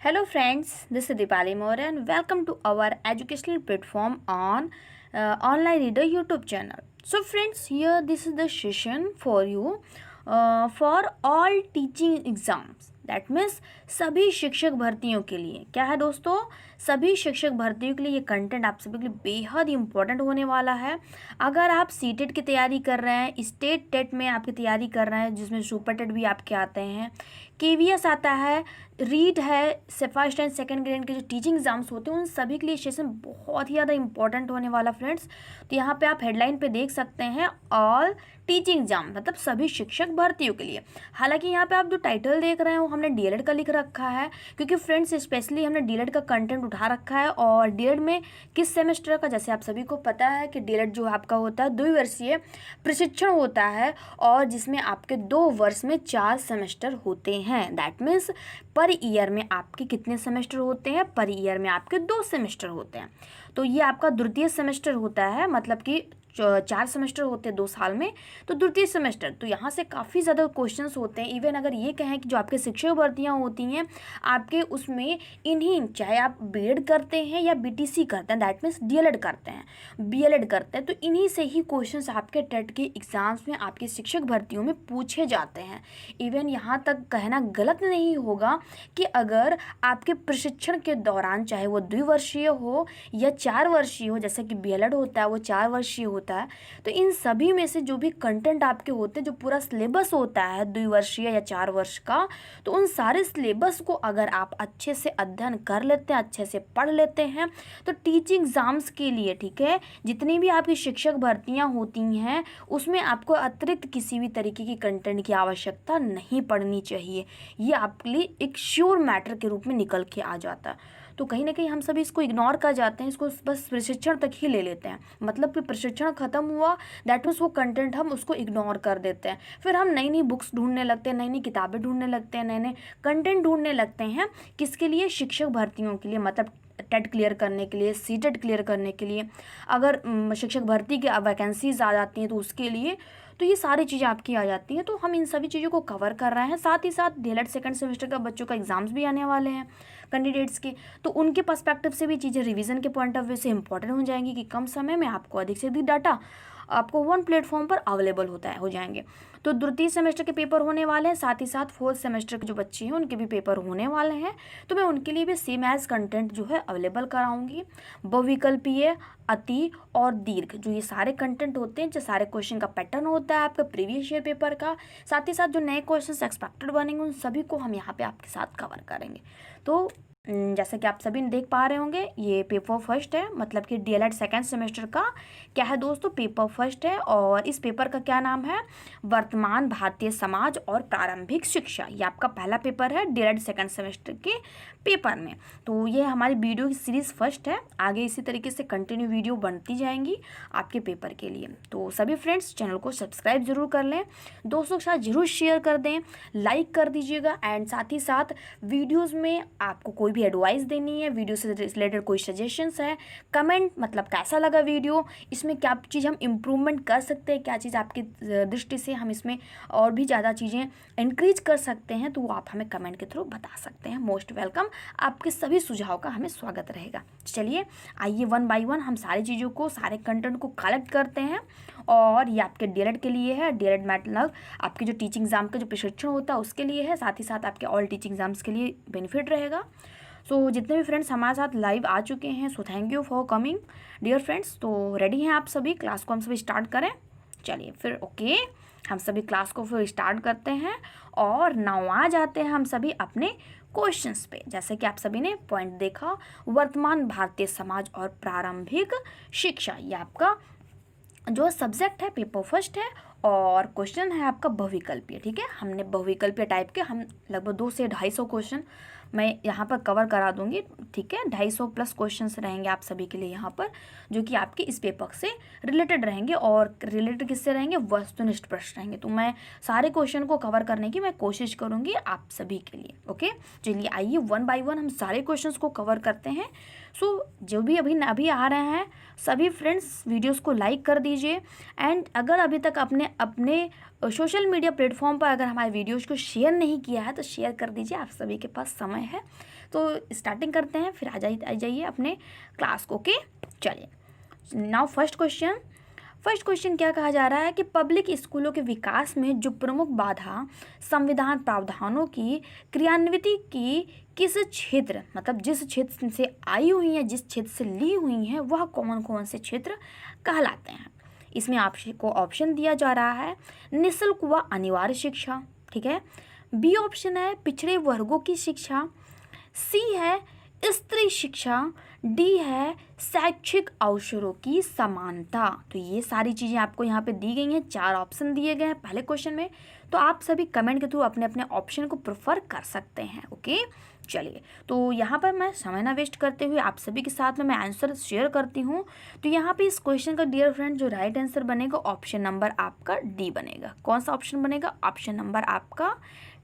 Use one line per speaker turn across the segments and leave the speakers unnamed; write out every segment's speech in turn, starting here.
Hello friends, this is Dipali More and welcome to our educational platform on Online Reader YouTube channel. So friends, here this is the session for you for all teaching exams. That means सभी शिक्षक भर्तियों के लिए क्या है दोस्तों, सभी शिक्षक भर्तियों के लिए ये कंटेंट आप सभी के लिए बेहद इंपॉर्टेंट होने वाला है। अगर आप सीटेट की तैयारी कर रहे हैं, स्टेट टेट में आपकी तैयारी कर रहे हैं जिसमें सुपर टेट भी आपके आते हैं, केवीएस आता है, रीड है, फर्स्ट एंड सेकंड ग्रेड के जो टीचिंग एग्जाम्स होते हैं उन सभी के लिए सेशन बहुत ही ज़्यादा इंपॉर्टेंट होने वाला फ्रेंड्स। तो यहाँ पे आप हेडलाइन पे देख सकते हैं ऑल टीचिंग एग्जाम, मतलब सभी शिक्षक भर्तियों के लिए। हालांकि यहाँ पे आप जो टाइटल देख रहे हो हमने डीएलएड का लिख रखा है, क्योंकि फ्रेंड्स स्पेशली हमने डीएलएड का कंटेंट उठा रखा है। और डीएलएड में किस सेमेस्टर का, जैसे आप सभी को पता है कि डीएलएड जो आपका होता है 2 वर्षीय प्रशिक्षण होता है और जिसमें आपके 2 वर्ष में 4 सेमेस्टर होते हैं। दैट मीन्स पर ईयर में आपके कितने सेमेस्टर होते हैं, पर ईयर में आपके 2 सेमेस्टर होते हैं। तो ये आपका द्वितीय सेमेस्टर होता है, मतलब कि 4 सेमेस्टर होते हैं 2 साल में, तो द्वितीय सेमेस्टर। तो यहाँ से काफ़ी ज़्यादा क्वेश्चंस होते हैं। इवन अगर ये कहें कि जो आपके शिक्षक भर्तियाँ होती हैं आपके उसमें इन्हीं, चाहे आप बीएड करते हैं या बीटीसी करते हैं, दैट मीन्स डीएलएड करते हैं, बीएलएड करते हैं, तो इन्हीं से ही क्वेश्चंस आपके टेट के एग्जाम्स में आपके शिक्षक भर्तियों में पूछे जाते हैं। इवन यहाँ तक कहना गलत नहीं होगा कि अगर आपके प्रशिक्षण के दौरान, चाहे वो 2 वर्षीय हो या 4 वर्षीय हो, जैसे कि बीएलएड होता है वो 4 वर्षीय होता है, तो इन सभी में से जो भी कंटेंट आपके होते हैं, जो पूरा सिलेबस होता है 2 वर्षीय या 4 वर्ष का, तो उन सारे सिलेबस को अगर आप अच्छे से अध्ययन कर लेते हैं, अच्छे से पढ़ लेते हैं, तो टीचिंग एग्जाम्स के लिए, ठीक है, जितनी भी आपकी शिक्षक भर्तियां होती हैं उसमें आपको अतिरिक्त किसी भी तरीके की कंटेंट की आवश्यकता नहीं पड़नी चाहिए। ये आपके लिए एक श्योर मैटर के रूप में निकल के आ जाता है। तो कहीं ना कहीं हम सभी इसको इग्नोर कर जाते हैं, इसको बस प्रशिक्षण तक ही ले लेते हैं, मतलब कि प्रशिक्षण खत्म हुआ दैट मीन्स वो कंटेंट हम उसको इग्नोर कर देते हैं। फिर हम नई नई बुक्स ढूंढने लगते हैं, नई नई किताबें ढूंढने लगते हैं, नए नए कंटेंट ढूंढने लगते हैं, किसके लिए, शिक्षक भर्तियों के लिए, मतलब टेट क्लियर करने के लिए, सीटेट क्लियर करने के लिए, अगर शिक्षक भर्ती की वैकेंसीज आ जाती हैं तो उसके लिए। तो ये सारी चीज़ें आपकी आ जाती हैं, तो हम इन सभी चीज़ों को कवर कर रहे हैं। साथ ही साथ डीएलएड सेकंड सेमेस्टर का बच्चों का एग्जाम्स भी आने वाले हैं कैंडिडेट्स के, तो उनके पर्सपेक्टिव से भी चीज़ें रिवीजन के पॉइंट ऑफ व्यू से इंपॉर्टेंट हो जाएंगी कि कम समय में आपको अधिक से अधिक डाटा आपको वन प्लेटफॉर्म पर अवेलेबल हो जाएंगे। तो द्वितीय सेमेस्टर के पेपर होने वाले हैं, साथ ही साथ 4th सेमेस्टर के जो बच्चे हैं उनके भी पेपर होने वाले हैं, तो मैं उनके लिए भी सेम एज कंटेंट जो है अवेलेबल कराऊंगी। बहुविकल्पीय, अति और दीर्घ, जो ये सारे कंटेंट होते हैं, जो सारे क्वेश्चन का पैटर्न होता है आपका प्रीवियस ईयर पेपर का, साथ ही साथ जो नए क्वेश्चन एक्सपेक्टेड बनेंगे उन सभी को हम यहाँ पे आपके साथ कवर करेंगे। तो जैसे कि आप सभी देख पा रहे होंगे ये पेपर फर्स्ट है, मतलब कि डीएलएड सेकंड सेमेस्टर का क्या है दोस्तों, पेपर फर्स्ट है। और इस पेपर का क्या नाम है, वर्तमान भारतीय समाज और प्रारंभिक शिक्षा। ये आपका पहला पेपर है डीएलएड सेकंड सेमेस्टर के पेपर में। तो ये हमारी वीडियो की सीरीज़ फर्स्ट है, आगे इसी तरीके से कंटिन्यू वीडियो बनती जाएंगी आपके पेपर के लिए। तो सभी फ्रेंड्स चैनल को सब्सक्राइब जरूर कर लें, दोस्तों के साथ जरूर शेयर कर दें, लाइक कर दीजिएगा। एंड साथ ही साथ वीडियोज़ में आपको कोई भी एडवाइस देनी है, वीडियो से रिलेटेड कोई सजेशंस है, कमेंट, मतलब कैसा लगा वीडियो, इसमें क्या चीज़ हम इम्प्रूवमेंट कर सकते हैं, क्या चीज़ आपकी दृष्टि से हम इसमें और भी ज़्यादा चीज़ें इंक्रीज कर सकते हैं, तो वो आप हमें कमेंट के थ्रू बता सकते हैं। मोस्ट वेलकम, आपके सभी सुझाव का हमें स्वागत रहेगा। चलिए आइए 1 बाय 1 हम सारी चीज़ों को, सारे कंटेंट को कलेक्ट करते हैं। और ये आपके डीएलएड के लिए है, डीएलएड मतलब आपके जो टीचिंग एग्जाम का जो प्रशिक्षण होता है उसके लिए है, साथ ही साथ आपके ऑल टीचिंग एग्जाम्स के लिए बेनिफिट रहेगा। सो जितने भी फ्रेंड्स हमारे साथ लाइव आ चुके हैं, so thank you for coming dear friends. तो रेडी हैं आप सभी, क्लास को हम सभी स्टार्ट करें। चलिए फिर ओके, हम सभी क्लास को फिर स्टार्ट करते हैं और नाउ आ जाते हैं हम सभी अपने क्वेश्चंस पे। जैसे कि आप सभी ने पॉइंट देखा, वर्तमान भारतीय समाज और प्रारंभिक शिक्षा, ये आपका जो सब्जेक्ट है पेपर फर्स्ट है और क्वेश्चन है आपका बहुविकल्पीय। ठीक है, हमने बहुविकल्पीय टाइप के हम लगभग 200 से 250 क्वेश्चन मैं यहाँ पर कवर करा दूंगी। ठीक है, 250 प्लस क्वेश्चंस रहेंगे आप सभी के लिए यहाँ पर, जो कि आपके इस पेपर से रिलेटेड रहेंगे। और रिलेटेड किससे रहेंगे, वस्तुनिष्ठ प्रश्न रहेंगे। तो मैं सारे क्वेश्चन को कवर करने की मैं कोशिश करूँगी आप सभी के लिए। ओके, चलिए आइए 1 बाय 1 हम सारे क्वेश्चन को कवर करते हैं। सो जो भी अभी अभी आ रहे हैं सभी फ्रेंड्स वीडियोस को लाइक कर दीजिए। एंड अगर अभी तक अपने अपने सोशल मीडिया प्लेटफॉर्म पर अगर हमारे वीडियोज़ को शेयर नहीं किया है तो शेयर कर दीजिए, आप सभी के पास समय है। तो स्टार्टिंग करते हैं, फिर आ जाइए अपने क्लास को। ओके चलिए, नाउ फर्स्ट क्वेश्चन क्या कहा जा रहा है कि पब्लिक स्कूलों के विकास में जो प्रमुख बाधा संविधान प्रावधानों की क्रियान्विति की किस क्षेत्र, मतलब जिस क्षेत्र से आई हुई है, जिस क्षेत्र से ली हुई है, वह कौन कौन से क्षेत्र कहलाते हैं। इसमें आपको ऑप्शन दिया जा रहा है निःशुल्क व अनिवार्य शिक्षा, ठीक है। बी ऑप्शन है पिछड़े वर्गों की शिक्षा, सी है स्त्री शिक्षा, डी है शैक्षिक अवसरों की समानता। तो ये सारी चीज़ें आपको यहाँ पे दी गई हैं, 4 ऑप्शन दिए गए हैं पहले क्वेश्चन में। तो आप सभी कमेंट के थ्रू अपने अपने ऑप्शन को प्रेफर कर सकते हैं। ओके चलिए, तो यहाँ पर मैं समय ना वेस्ट करते हुए आप सभी के साथ में मैं आंसर शेयर करती हूँ। तो यहाँ पे इस क्वेश्चन का डियर फ्रेंड जो राइट आंसर बनेगा ऑप्शन नंबर आपका डी बनेगा। कौन सा ऑप्शन बनेगा? ऑप्शन नंबर आपका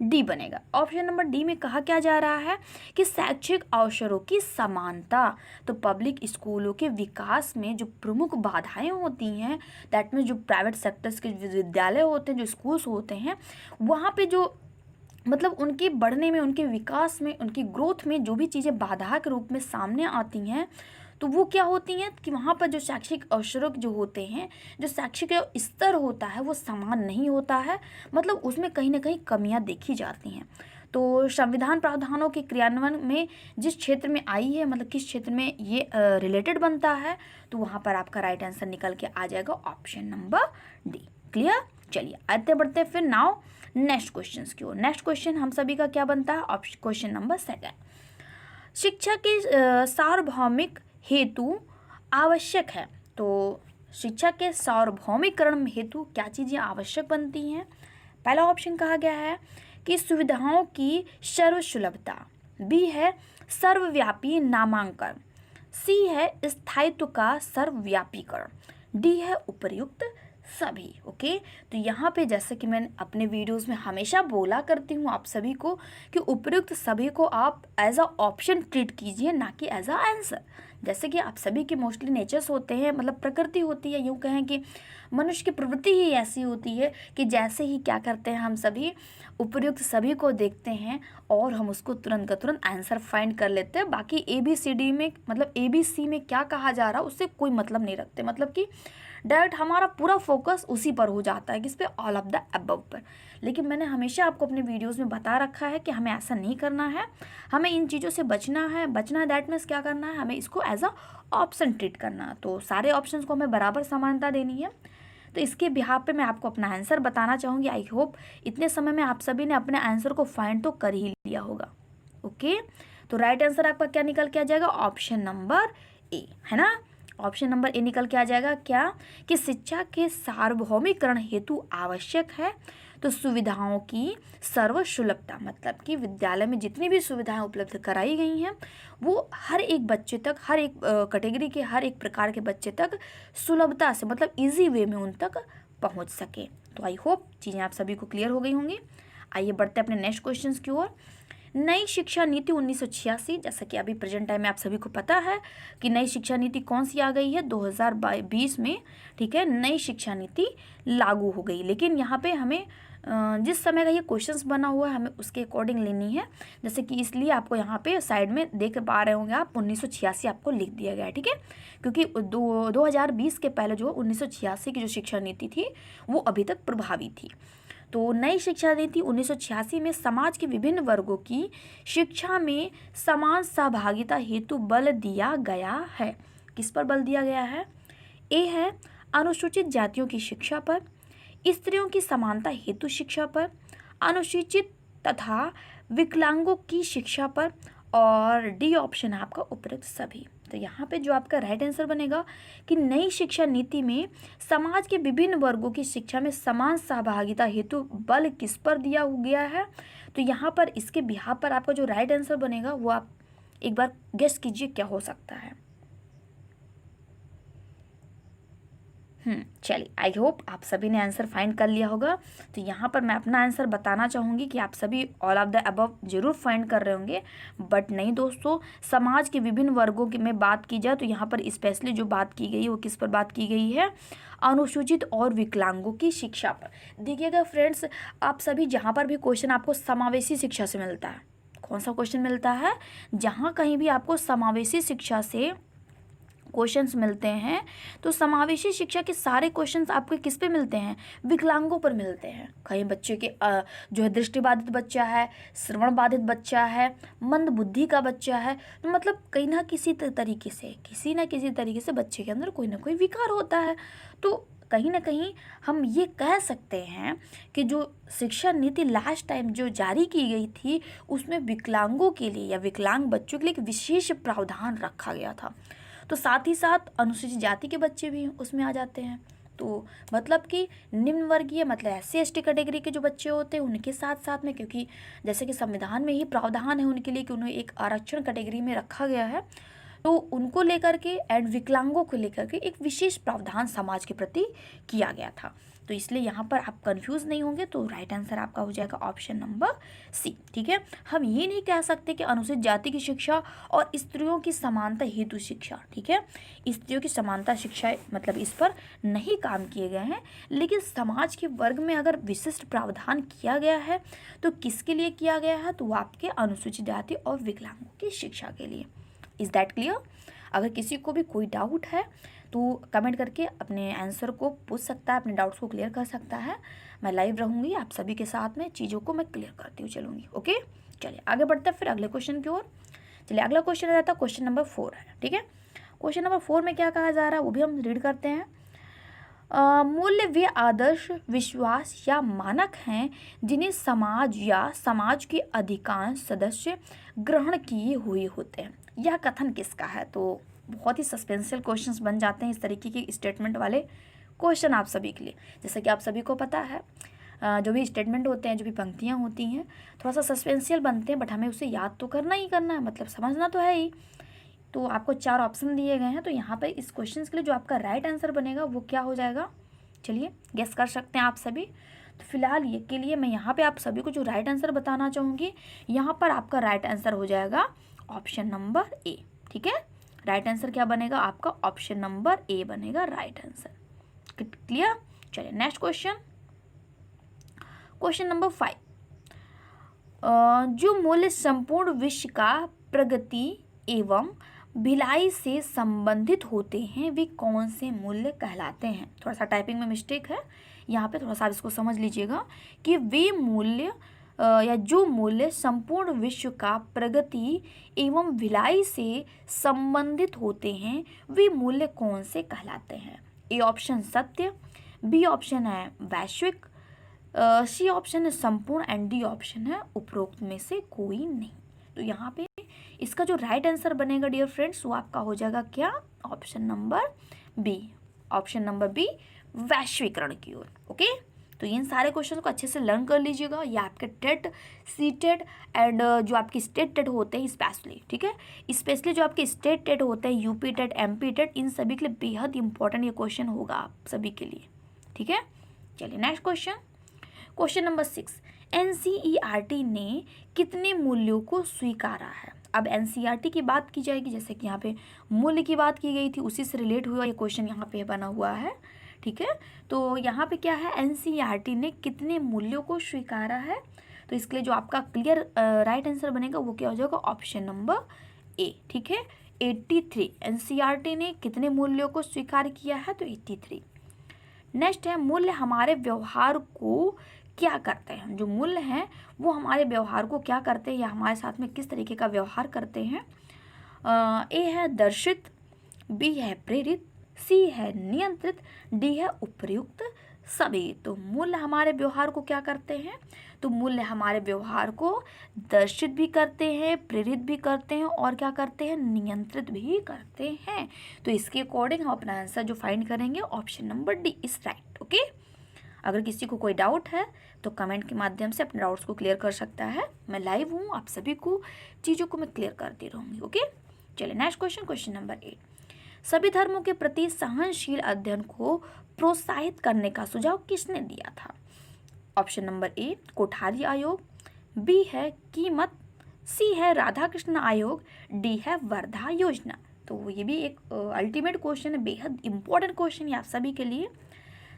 डी बनेगा। ऑप्शन नंबर डी में कहा क्या जा रहा है कि शैक्षिक अवसरों की समानता। तो पब्लिक स्कूलों के विकास में जो प्रमुख बाधाएं होती हैं, दैट मीन्स जो प्राइवेट सेक्टर्स के विद्यालय होते हैं, जो स्कूल्स होते हैं, वहाँ पे जो मतलब उनके बढ़ने में, उनके विकास में, उनकी ग्रोथ में जो भी चीज़ें बाधा के रूप में सामने आती हैं, तो वो क्या होती हैं कि वहाँ पर जो शैक्षिक अवसरों जो होते हैं, जो शैक्षिक स्तर होता है वो समान नहीं होता है, मतलब उसमें कहीं ना कहीं कमियाँ देखी जाती हैं। तो संविधान प्रावधानों के क्रियान्वयन में जिस क्षेत्र में आई है, मतलब किस क्षेत्र में ये रिलेटेड बनता है, तो वहाँ पर आपका राइट आंसर निकल के आ जाएगा ऑप्शन नंबर डी। क्लियर? चलिए आते बढ़ते फिर नाउ नेक्स्ट क्वेश्चन की ओर। नेक्स्ट क्वेश्चन हम सभी का क्या बनता है? क्वेश्चन नंबर 2, शिक्षा के सार्वभौमिक हेतु आवश्यक है। तो शिक्षा के सार्वभौमिकरण हेतु क्या चीज़ें आवश्यक बनती हैं? पहला ऑप्शन कहा गया है कि सुविधाओं की सर्वसुलभता, बी है सर्वव्यापी नामांकन, सी है स्थायित्व का सर्वव्यापीकरण, डी है उपर्युक्त सभी। ओके, तो यहाँ पे जैसे कि मैंने अपने वीडियोस में हमेशा बोला करती हूँ आप सभी को कि उपर्युक्त सभी को आप एज अ ऑप्शन ट्रीट कीजिए, ना कि एज अ आंसर। जैसे कि आप सभी के मोस्टली नेचर्स होते हैं, मतलब प्रकृति होती है, यूँ कहें कि मनुष्य की प्रवृत्ति ही ऐसी होती है कि जैसे ही क्या करते हैं हम सभी उपर्युक्त सभी को देखते हैं और हम उसको तुरंत का तुरंत आंसर फाइंड कर लेते हैं। बाकी ABCD में, मतलब ABC में क्या कहा जा रहा है उससे कोई मतलब नहीं रखते, मतलब कि डायरेक्ट हमारा पूरा फोकस उसी पर हो जाता है, किस पे? ऑल ऑफ द अबव पर। लेकिन मैंने हमेशा आपको अपने वीडियोस में बता रखा है कि हमें ऐसा नहीं करना है, हमें इन चीज़ों से बचना है। दैट मीन्स क्या करना है, हमें इसको एज अ ऑप्शन ट्रीट करना है। तो सारे ऑप्शंस को हमें बराबर समानता देनी है। तो इसके बिहाफ पे मैं आपको अपना आंसर बताना चाहूँगी। आई होप इतने समय में आप सभी ने अपने आंसर को फाइंड तो कर ही लिया होगा। ओके, तो राइट आंसर आपका क्या निकल के आ जाएगा? ऑप्शन नंबर ए, है ना। ऑप्शन नंबर ए निकल के आ जाएगा क्या कि शिक्षा के सार्वभौमिकरण हेतु आवश्यक है। तो सुविधाओं की सर्वसुलभता, मतलब कि विद्यालय में जितनी भी सुविधाएं उपलब्ध कराई गई हैं वो हर एक बच्चे तक, हर एक कैटेगरी के, हर एक प्रकार के बच्चे तक सुलभता से, मतलब इजी वे में उन तक पहुंच सके। तो आई होप चीज़ें आप सभी को क्लियर हो गई होंगी। आइए बढ़ते हैं अपने नेक्स्ट क्वेश्चन की ओर। नई शिक्षा नीति 1986, जैसा कि अभी प्रेजेंट टाइम में आप सभी को पता है कि नई शिक्षा नीति कौन सी आ गई है 2020 में, ठीक है। नई शिक्षा नीति लागू हो गई, लेकिन यहाँ पे हमें जिस समय का ये क्वेश्चंस बना हुआ है हमें उसके अकॉर्डिंग लेनी है। जैसे कि इसलिए आपको यहाँ पे साइड में देख पा रहे होंगे आप 1986 आपको लिख दिया गया है, ठीक है, क्योंकि 2020 के पहले जो 1986 की जो शिक्षा नीति थी वो अभी तक प्रभावी थी। तो नई शिक्षा नीति 1986 में समाज के विभिन्न वर्गों की शिक्षा में समान सहभागिता हेतु बल दिया गया है। किस पर बल दिया गया है? ए है अनुसूचित जातियों की शिक्षा पर, स्त्रियों की समानता हेतु शिक्षा पर, अनुसूचित तथा विकलांगों की शिक्षा पर, और डी ऑप्शन है आपका उपरोक्त सभी। तो यहाँ पे जो आपका राइट आंसर बनेगा कि नई शिक्षा नीति में समाज के विभिन्न वर्गों की शिक्षा में समान सहभागिता हेतु बल किस पर दिया गया है। तो यहाँ पर इसके बिहाफ पर आपका जो राइट आंसर बनेगा वो आप एक बार गेस कीजिए क्या हो सकता है। चलिए, आई होप आप सभी ने आंसर फाइंड कर लिया होगा। तो यहाँ पर मैं अपना आंसर बताना चाहूँगी कि आप सभी ऑल ऑफ द अबव जरूर फाइंड कर रहे होंगे, बट नहीं दोस्तों। समाज के विभिन्न वर्गों की में बात की जाए तो यहाँ पर स्पेशली जो बात की गई है वो किस पर बात की गई है? अनुसूचित और विकलांगों की शिक्षा पर। देखिएगा फ्रेंड्स, आप सभी जहाँ पर भी क्वेश्चन आपको समावेशी शिक्षा से मिलता है, कौन सा क्वेश्चन मिलता है? जहाँ कहीं भी आपको समावेशी शिक्षा से क्वेश्चंस मिलते हैं, तो समावेशी शिक्षा के सारे क्वेश्चंस आपके किस पे मिलते हैं? विकलांगों पर मिलते हैं। कहीं बच्चे के जो है दृष्टिबाधित बच्चा है, श्रवण बाधित बच्चा है, मंद बुद्धि का बच्चा है, तो मतलब कहीं ना किसी तरीके से किसी ना किसी तरीके से बच्चे के अंदर कोई ना कोई विकार होता है। तो कहीं ना कहीं हम ये कह सकते हैं कि जो शिक्षा नीति लास्ट टाइम जो जारी की गई थी उसमें विकलांगों के लिए या विकलांग बच्चों के लिए एक विशेष प्रावधान रखा गया था। तो साथ ही साथ अनुसूचित जाति के बच्चे भी उसमें आ जाते हैं। तो मतलब कि निम्न वर्गीय मतलब SC ST कैटेगरी के जो बच्चे होते हैं उनके साथ साथ में, क्योंकि जैसे कि संविधान में ही प्रावधान है उनके लिए कि उन्हें एक आरक्षण कैटेगरी में रखा गया है, तो उनको लेकर के एंड विकलांगों को लेकर के एक विशेष प्रावधान समाज के प्रति किया गया था। तो इसलिए यहाँ पर आप कंफ्यूज नहीं होंगे। तो राइट आंसर आपका हो जाएगा ऑप्शन नंबर सी। ठीक है, हम ये नहीं कह सकते कि अनुसूचित जाति की शिक्षा और स्त्रियों की समानता हेतु शिक्षा, ठीक है, स्त्रियों की समानता शिक्षा मतलब इस पर नहीं काम किए गए हैं, लेकिन समाज के वर्ग में अगर विशिष्ट प्रावधान किया गया है तो किसके लिए किया गया है? तो आपके अनुसूचित जाति और विकलांगों की शिक्षा के लिए। Is that clear? अगर किसी को भी कोई डाउट है तो कमेंट करके अपने आंसर को पूछ सकता है, अपने डाउट्स को क्लियर कर सकता है। मैं लाइव रहूँगी आप सभी के साथ में, चीज़ों को मैं क्लियर करती हुई चलूँगी। ओके, चलिए आगे बढ़ते हैं फिर अगले क्वेश्चन की ओर। चलिए अगला क्वेश्चन रहता है क्वेश्चन नंबर 4 है। ठीक है, क्वेश्चन नंबर 4 में क्या कहा जा रहा है वो भी हम रीड करते हैं। मूल्य वे आदर्श, विश्वास या मानक हैं जिन्हें समाज या समाज के अधिकांश सदस्य ग्रहण किए हुए होते हैं। यह कथन किसका है? तो बहुत ही सस्पेंशियल क्वेश्चंस बन जाते हैं इस तरीके के स्टेटमेंट वाले क्वेश्चन आप सभी के लिए। जैसे कि आप सभी को पता है जो भी स्टेटमेंट होते हैं, जो भी पंक्तियाँ होती हैं, थोड़ा सा सस्पेंशियल बनते हैं, बट हमें उसे याद तो करना ही करना है, मतलब समझना तो है ही। तो आपको 4 ऑप्शन दिए गए हैं, तो यहाँ पर इस क्वेश्चन के लिए जो आपका राइट आंसर बनेगा वो क्या हो जाएगा? चलिए गेस कर सकते हैं आप सभी। तो फिलहाल ये के लिए मैं यहाँ पे आप सभी को जो राइट आंसर बताना चाहूँगी, यहाँ पर आपका राइट आंसर हो जाएगा ऑप्शन नंबर ए। ठीक है, राइट आंसर क्या बनेगा आपका? ऑप्शन नंबर ए बनेगा राइट आंसर। क्लियर? चलिए नेक्स्ट क्वेश्चन, क्वेश्चन नंबर 5। जो मूल्य संपूर्ण विश्व का प्रगति एवं भिलाई से संबंधित होते हैं वे कौन से मूल्य कहलाते हैं? थोड़ा सा टाइपिंग में मिस्टेक है यहाँ पे, थोड़ा सा आप इसको समझ लीजिएगा कि वे मूल्य या जो मूल्य संपूर्ण विश्व का प्रगति एवं भिलाई से संबंधित होते हैं वे मूल्य कौन से कहलाते हैं? ए ऑप्शन सत्य, बी ऑप्शन है वैश्विक, सी ऑप्शन है संपूर्ण एंड डी ऑप्शन है उपरोक्त में से कोई नहीं। तो यहाँ पे इसका जो राइट आंसर बनेगा डियर फ्रेंड्स वो आपका हो जाएगा क्या? Option number B, option number B वैश्वीकरण की ओर। ओके, तो इन सारे क्वेश्चन को अच्छे से लर्न कर लीजिएगा। ये आपके टेट, सी टेट एंड जो आपकी स्टेट टेट होते हैं स्पेशली, ठीक है, स्पेशली जो आपके स्टेट टेट होते हैं, यूपी टेट, MP टेट, इन सभी के लिए बेहद इंपॉर्टेंट ये क्वेश्चन होगा आप सभी के लिए। ठीक है, चलिए next question, question number 6। NCERT ने कितने मूल्यों को स्वीकारा है? अब NCERT की बात की जाएगी, जैसे कि यहाँ पे मूल्य की बात की गई थी उसी से रिलेट हुआ ये क्वेश्चन यहाँ पे बना हुआ है। ठीक है, तो यहाँ पे क्या है? NCERT ने कितने मूल्यों को स्वीकारा है? तो इसके लिए जो आपका क्लियर राइट आंसर बनेगा वो क्या हो जाएगा? ऑप्शन नंबर ए। ठीक है, 83 NCERT ने कितने मूल्यों को स्वीकार किया है? तो 83। नेक्स्ट है मूल्य हमारे व्यवहार को क्या करते हैं? जो मूल्य हैं वो हमारे व्यवहार को क्या करते हैं या हमारे साथ में किस तरीके का व्यवहार करते हैं? ए है दर्शित, बी है प्रेरित, सी है नियंत्रित, डी है उपयुक्त सभी। तो मूल्य हमारे व्यवहार को क्या करते हैं? तो मूल्य हमारे व्यवहार को दर्शित भी करते हैं, प्रेरित भी करते हैं और क्या करते हैं? नियंत्रित भी करते हैं। तो इसके अकॉर्डिंग हम अपना आंसर जो फाइंड करेंगे option number D is right. Okay, अगर किसी को कोई डाउट है तो कमेंट के माध्यम से अपने डाउट्स को क्लियर कर सकता है। मैं लाइव हूँ, आप सभी को चीज़ों को मैं क्लियर करती रहूँगी। ओके, चलिए नेक्स्ट क्वेश्चन, क्वेश्चन नंबर 8। सभी धर्मों के प्रति सहनशील अध्ययन को प्रोत्साहित करने का सुझाव किसने दिया था? ऑप्शन नंबर ए कोठारी आयोग, बी है कीमत, सी है राधाकृष्ण आयोग, डी है वर्धा योजना। तो ये भी एक अल्टीमेट क्वेश्चन है, बेहद इंपॉर्टेंट क्वेश्चन है आप सभी के लिए।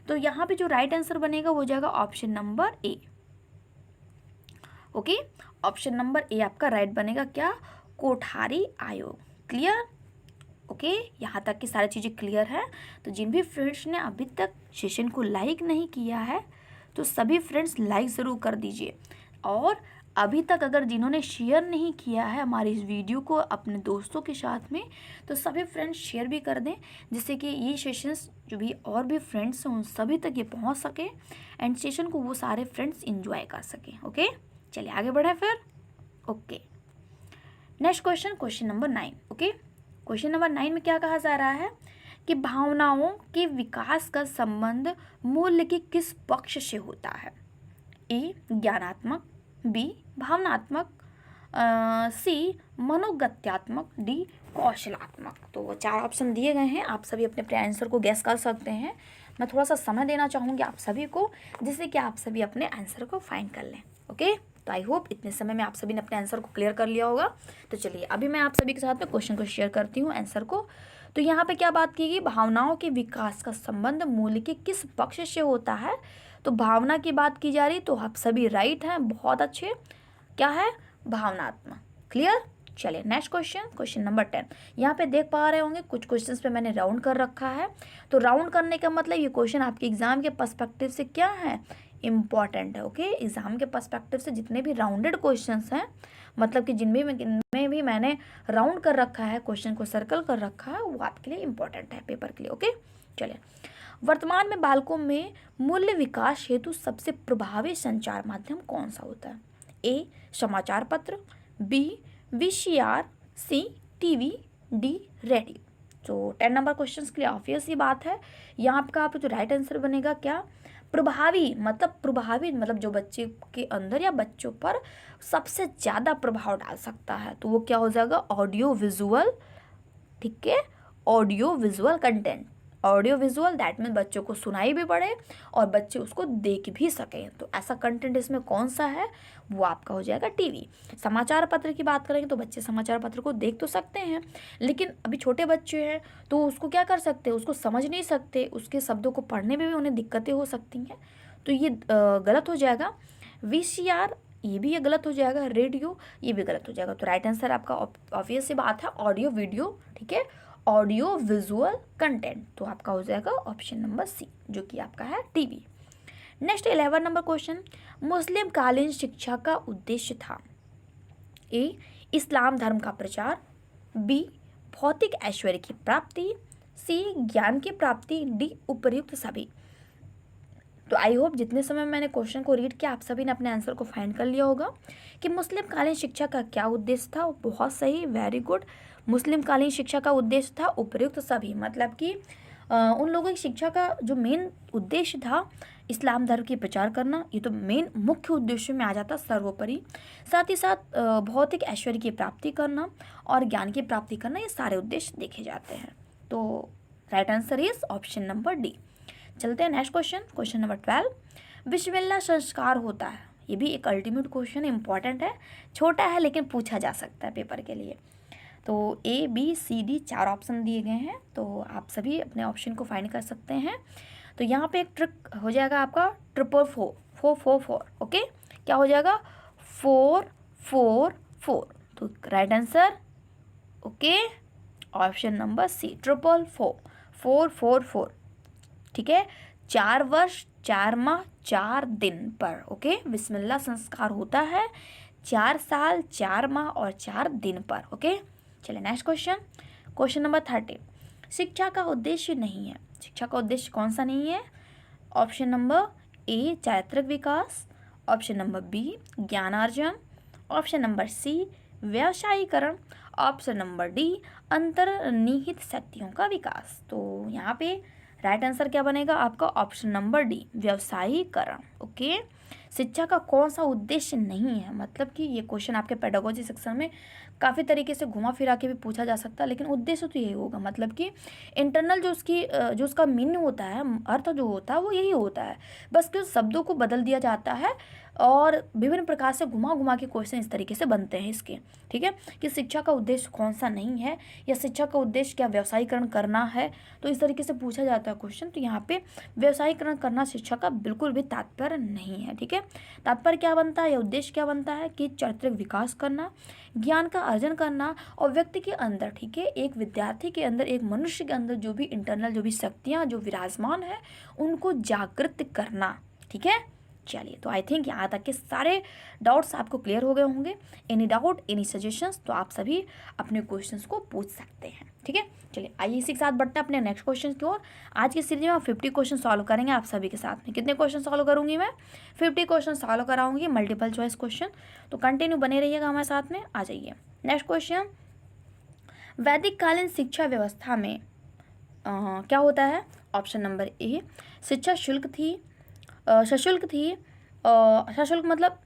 तो यहाँ पे जो राइट आंसर बनेगा वो हो जाएगा ऑप्शन नंबर ए। ओके, ऑप्शन नंबर ए आपका राइट बनेगा, क्या? कोठारी आयोग। क्लियर? ओके, यहाँ तक की सारी चीज़ें क्लियर है। तो जिन भी फ्रेंड्स ने अभी तक सेशन को लाइक नहीं किया है तो सभी फ्रेंड्स लाइक ज़रूर कर दीजिए, और अभी तक अगर जिन्होंने शेयर नहीं किया है हमारी इस वीडियो को अपने दोस्तों के साथ में, तो सभी फ्रेंड्स शेयर भी कर दें, जिससे कि ये सेशंस जो भी और भी फ्रेंड्स हैं उन सभी तक ये पहुंच सके एंड सेशन को वो सारे फ्रेंड्स एंजॉय कर सकें। ओके, चलिए आगे बढ़े फिर। Okay, next question, question number 9। Okay, question number 9 में क्या कहा जा रहा है कि भावनाओं के विकास का संबंध मूल्य के किस पक्ष से होता है? ए ज्ञानात्मक, बी भावनात्मक, सी मनोगत्यात्मक, डी कौशलात्मक। तो वो 4 ऑप्शन दिए गए हैं, आप सभी अपने अपने आंसर को गैस कर सकते हैं। मैं थोड़ा सा समय देना चाहूँगी आप सभी को, जिससे कि आप सभी अपने आंसर को फाइंड कर लें। ओके, तो आई होप इतने समय में आप सभी ने अपने आंसर को क्लियर कर लिया होगा। तो चलिए अभी मैं आप सभी के साथ में क्वेश्चन को शेयर करती हूँ आंसर को। तो यहाँ पे क्या बात की गई, भावनाओं के विकास का संबंध मूल्य के किस पक्ष से होता है? तो भावना की बात की जा रही, तो आप सभी राइट हैं, बहुत अच्छे। क्या है? भावनात्मक। क्लियर? चलिए नेक्स्ट क्वेश्चन, क्वेश्चन नंबर 10। यहाँ पे देख पा रहे होंगे कुछ क्वेश्चंस पे मैंने राउंड कर रखा है। तो राउंड करने का मतलब ये क्वेश्चन आपके एग्जाम के पर्सपेक्टिव से क्या है, इम्पॉर्टेंट है। ओके, एग्जाम के पर्सपेक्टिव से जितने भी राउंडेड क्वेश्चंस हैं, मतलब कि जिनमें भी मैंने राउंड कर रखा है, क्वेश्चन को सर्कल कर रखा है, वो आपके लिए इम्पॉर्टेंट है पेपर के लिए। ओके, चलिए वर्तमान में बालकों में मूल्य विकास हेतु सबसे प्रभावी संचार माध्यम कौन सा होता है? ए समाचार पत्र, बी वीसीआर, सी टीवी, डी रेडियो। तो 10 नंबर क्वेश्चन के लिए ऑब्वियस ही बात है, यहाँ का आप जो राइट आंसर बनेगा क्या? प्रभावी मतलब जो बच्चे के अंदर या बच्चों पर सबसे ज़्यादा प्रभाव डाल सकता है, तो वो क्या हो जाएगा? Audio visual. ठीक है, audio visual content. Audio visual that mean बच्चों को सुनाई भी पड़े और बच्चे उसको देख भी सकें, तो ऐसा कंटेंट इसमें कौन सा है? वो आपका हो जाएगा टीवी। समाचार पत्र की बात करेंगे तो बच्चे समाचार पत्र को देख तो सकते हैं, लेकिन अभी छोटे बच्चे हैं तो उसको क्या कर सकते हैं, उसको समझ नहीं सकते, उसके शब्दों को पढ़ने में भी उन्हें दिक्कतें हो सकती हैं, तो ये गलत हो जाएगा। वीसीआर ये भी ये गलत हो जाएगा, रेडियो ये भी गलत हो जाएगा। तो राइट आंसर आपका ऑब्वियस सी बात है ऑडियो वीडियो। ठीक है, ऑडियो विजुअल कंटेंट, तो आपका हो जाएगा ऑप्शन नंबर सी, जो कि आपका है टीवी। नेक्स्ट 11 नंबर क्वेश्चन, मुस्लिम कालीन शिक्षा का उद्देश्य था? ए इस्लाम धर्म का प्रचार, बी भौतिक ऐश्वर्य की प्राप्ति, सी ज्ञान की प्राप्ति, डी उपयुक्त सभी। तो आई होप जितने समय मैंने क्वेश्चन को रीड किया आप सभी ने अपने आंसर को फाइंड कर लिया होगा कि मुस्लिम कालीन शिक्षा का क्या उद्देश्य था। बहुत सही, वेरी गुड। मुस्लिम कालीन शिक्षा का उद्देश्य था उपयुक्त सभी, मतलब कि उन लोगों की शिक्षा का जो मेन उद्देश्य था इस्लाम धर्म की प्रचार करना, ये तो मेन मुख्य उद्देश्य में आ जाता सर्वोपरि। साथ ही साथ भौतिक ऐश्वर्य की प्राप्ति करना और ज्ञान की प्राप्ति करना, ये सारे उद्देश्य देखे जाते हैं। तो right answer is option number D. चलते हैं नेक्स्ट क्वेश्चन, क्वेश्चन नंबर 12। बिस्मिल्लाह संस्कार होता है, ये भी एक अल्टीमेट क्वेश्चन इंपॉर्टेंट है, छोटा है लेकिन पूछा जा सकता है पेपर के लिए। तो A B C D 4 option दिए गए हैं, तो आप सभी अपने ऑप्शन को फाइंड कर सकते हैं। तो यहाँ पे एक ट्रिक हो जाएगा आपका 444 ओके, क्या हो जाएगा? 444। तो right answer okay option number C 444। ठीक है, 4 वर्ष 4 माह 4 दिन पर ओके बिस्मिल्लाह संस्कार होता है, 4 साल 4 माह और 4 दिन पर। ओके, चलिए नेक्स्ट क्वेश्चन, क्वेश्चन नंबर 13। शिक्षा का उद्देश्य नहीं है, शिक्षा का उद्देश्य कौन सा नहीं है? ऑप्शन नंबर ए चारित्रिक विकास, ऑप्शन नंबर बी ज्ञानार्जन, ऑप्शन नंबर सी व्यवसायीकरण, ऑप्शन नंबर डी अंतर्निहित शक्तियों का विकास। तो यहाँ पे राइट आंसर क्या बनेगा आपका? ऑप्शन नंबर डी व्यवसायीकरण। ओके, शिक्षा का कौन सा उद्देश्य नहीं है, मतलब कि ये क्वेश्चन आपके पेडागोजी सेक्शन में काफ़ी तरीके से घुमा फिरा के भी पूछा जा सकता है, लेकिन उद्देश्य तो यही होगा, मतलब कि इंटरनल जो उसका मीनिंग होता है, अर्थ जो होता है वो यही होता है, बस कुछ शब्दों को बदल दिया जाता है और विभिन्न प्रकार से घुमा घुमा के क्वेश्चन इस तरीके से बनते हैं इसके। ठीक है, कि शिक्षा का उद्देश्य कौन सा नहीं है, या शिक्षा का उद्देश्य क्या व्यवसायीकरण करना है, तो इस तरीके से पूछा जाता है क्वेश्चन। तो यहाँ पे व्यवसायीकरण करना शिक्षा का बिल्कुल भी तात्पर्य नहीं है। ठीक है, तात्पर्य क्या बनता है या उद्देश्य क्या बनता है कि चारित्रिक विकास करना, ज्ञान का अर्जन करना, और व्यक्ति के अंदर, ठीक है, एक विद्यार्थी के अंदर, एक मनुष्य के अंदर जो भी इंटरनल जो भी शक्तियाँ जो विराजमान है उनको जागृत करना। ठीक है, चलिए, तो आई थिंक यहाँ तक के सारे डाउट्स आपको क्लियर हो गए होंगे। एनी डाउट, एनी सजेशंस, तो आप सभी अपने क्वेश्चंस को पूछ सकते हैं। ठीक है, चलिए आइए इसी के साथ बढ़ते हैं अपने नेक्स्ट क्वेश्चन की ओर। आज की सीरीज में आप 50 क्वेश्चन सॉल्व करेंगे आप सभी के साथ में। कितने क्वेश्चन सॉल्व करूंगी मैं? 50 क्वेश्चन सॉल्व कराऊंगी, मल्टीपल चॉइस क्वेश्चन। तो कंटिन्यू बने रहिएगा हमारे साथ में। आ जाइए नेक्स्ट क्वेश्चन। वैदिक कालीन शिक्षा व्यवस्था में क्या होता है? ऑप्शन नंबर ए, शिक्षा शुल्क थी, सशुल्क थी, सशुल्क मतलब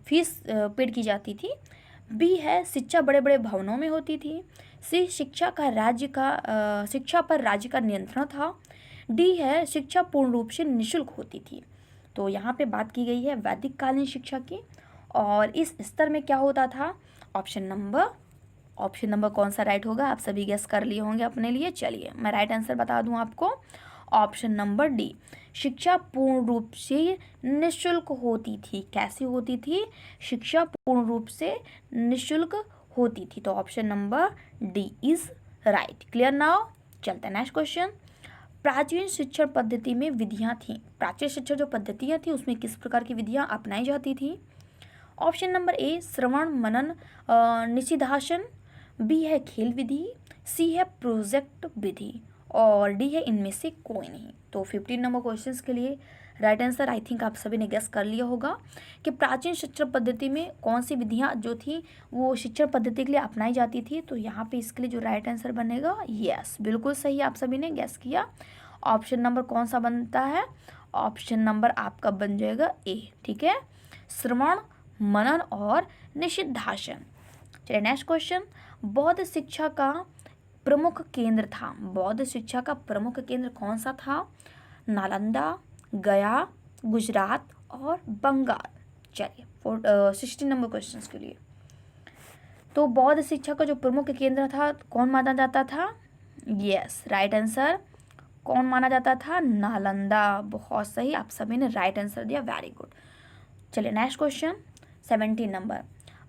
फीस पेड की जाती थी। बी है, शिक्षा बड़े बड़े भवनों में होती थी। सी, शिक्षा पर राज्य का नियंत्रण था। डी है, शिक्षा पूर्ण रूप से निःशुल्क होती थी। तो यहाँ पे बात की गई है वैदिक कालीन शिक्षा की, और इस स्तर में क्या होता था? ऑप्शन नंबर कौन सा राइट होगा? आप सभी गेस कर लिए होंगे अपने लिए। चलिए मैं राइट आंसर बता दूं आपको, ऑप्शन नंबर डी, शिक्षा पूर्ण रूप से निःशुल्क होती थी। कैसी होती थी? शिक्षा पूर्ण रूप से निःशुल्क होती थी। तो option number D is right. Clear now? चलते हैं नेक्स्ट क्वेश्चन। प्राचीन शिक्षण पद्धति में विधियां थी। प्राचीन शिक्षण जो पद्धतियां थी उसमें किस प्रकार की विधियां अपनाई जाती थी? ऑप्शन नंबर ए, श्रवण मनन निशिध्यासन। बी है खेल विधि। सी है प्रोजेक्ट विधि, और डी है इनमें से कोई नहीं। तो 15 नंबर क्वेश्चंस के लिए राइट आंसर आई थिंक आप सभी ने गेस कर लिया होगा कि प्राचीन शिक्षण पद्धति में कौन सी विधियां जो थी वो शिक्षण पद्धति के लिए अपनाई जाती थी। तो यहाँ पे इसके लिए जो राइट आंसर बनेगा, यस बिल्कुल सही आप सभी ने गेस किया। ऑप्शन नंबर कौन सा बनता है? ऑप्शन नंबर आपका बन जाएगा ए। ठीक है, श्रवण मनन और निशिध्यासन। चलिए नेक्स्ट क्वेश्चन। बौद्ध शिक्षा का प्रमुख केंद्र था। बौद्ध शिक्षा का प्रमुख केंद्र कौन सा था? नालंदा, गया, गुजरात और बंगाल। चलिए 16 नंबर क्वेश्चन के लिए। तो बौद्ध शिक्षा का जो प्रमुख केंद्र था कौन माना जाता था? यस राइट आंसर कौन माना जाता था? नालंदा। बहुत सही, आप सभी ने राइट आंसर दिया, वेरी गुड। चलिए नेक्स्ट क्वेश्चन 17 नंबर।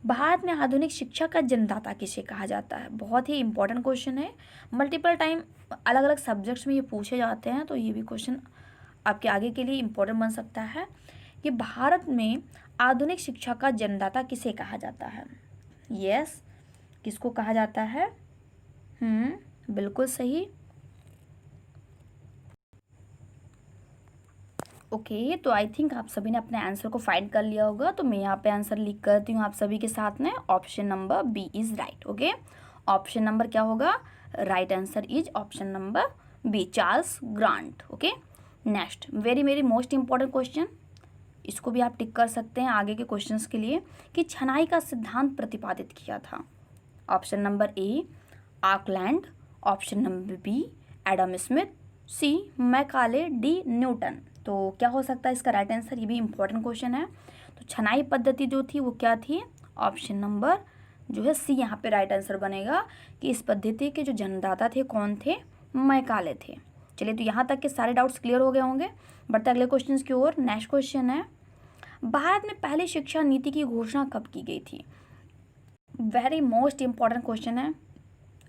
भारत में आधुनिक शिक्षा का जन्मदाता किसे कहा जाता है? बहुत ही इंपॉर्टेंट क्वेश्चन है, मल्टीपल टाइम अलग अलग सब्जेक्ट्स में ये पूछे जाते हैं, तो ये भी क्वेश्चन आपके आगे के लिए इम्पोर्टेंट बन सकता है कि भारत में आधुनिक शिक्षा का जन्मदाता किसे कहा जाता है? यस, किसको कहा जाता है? बिल्कुल सही। ओके, तो आई थिंक आप सभी ने अपने आंसर को फाइंड कर लिया होगा, तो मैं यहाँ पे आंसर लिख करती हूँ आप सभी के साथ में। Option number B is right. Okay, option number क्या होगा? Right answer is option number B, Charles Grant. Okay, next very most important question, इसको भी आप टिक कर सकते हैं आगे के क्वेश्चंस के लिए, कि छनाई का सिद्धांत प्रतिपादित किया था। Option number A, Auckland. Option number B, Adam Smith. C, Macaulay. D, Newton. तो क्या हो सकता है इसका राइट आंसर? ये भी इंपॉर्टेंट क्वेश्चन है। तो छनाई पद्धति जो थी वो क्या थी? ऑप्शन नंबर जो है सी यहाँ पे राइट आंसर बनेगा, कि इस पद्धति के जो जन्मदाता थे कौन थे? मैकाले थे। चलिए, तो यहाँ तक के सारे डाउट्स क्लियर हो गए होंगे। बढ़ते अगले क्वेश्चन की ओर। नेक्स्ट क्वेश्चन है, भारत में पहली शिक्षा नीति की घोषणा कब की गई थी? वेरी मोस्ट इंपॉर्टेंट क्वेश्चन है,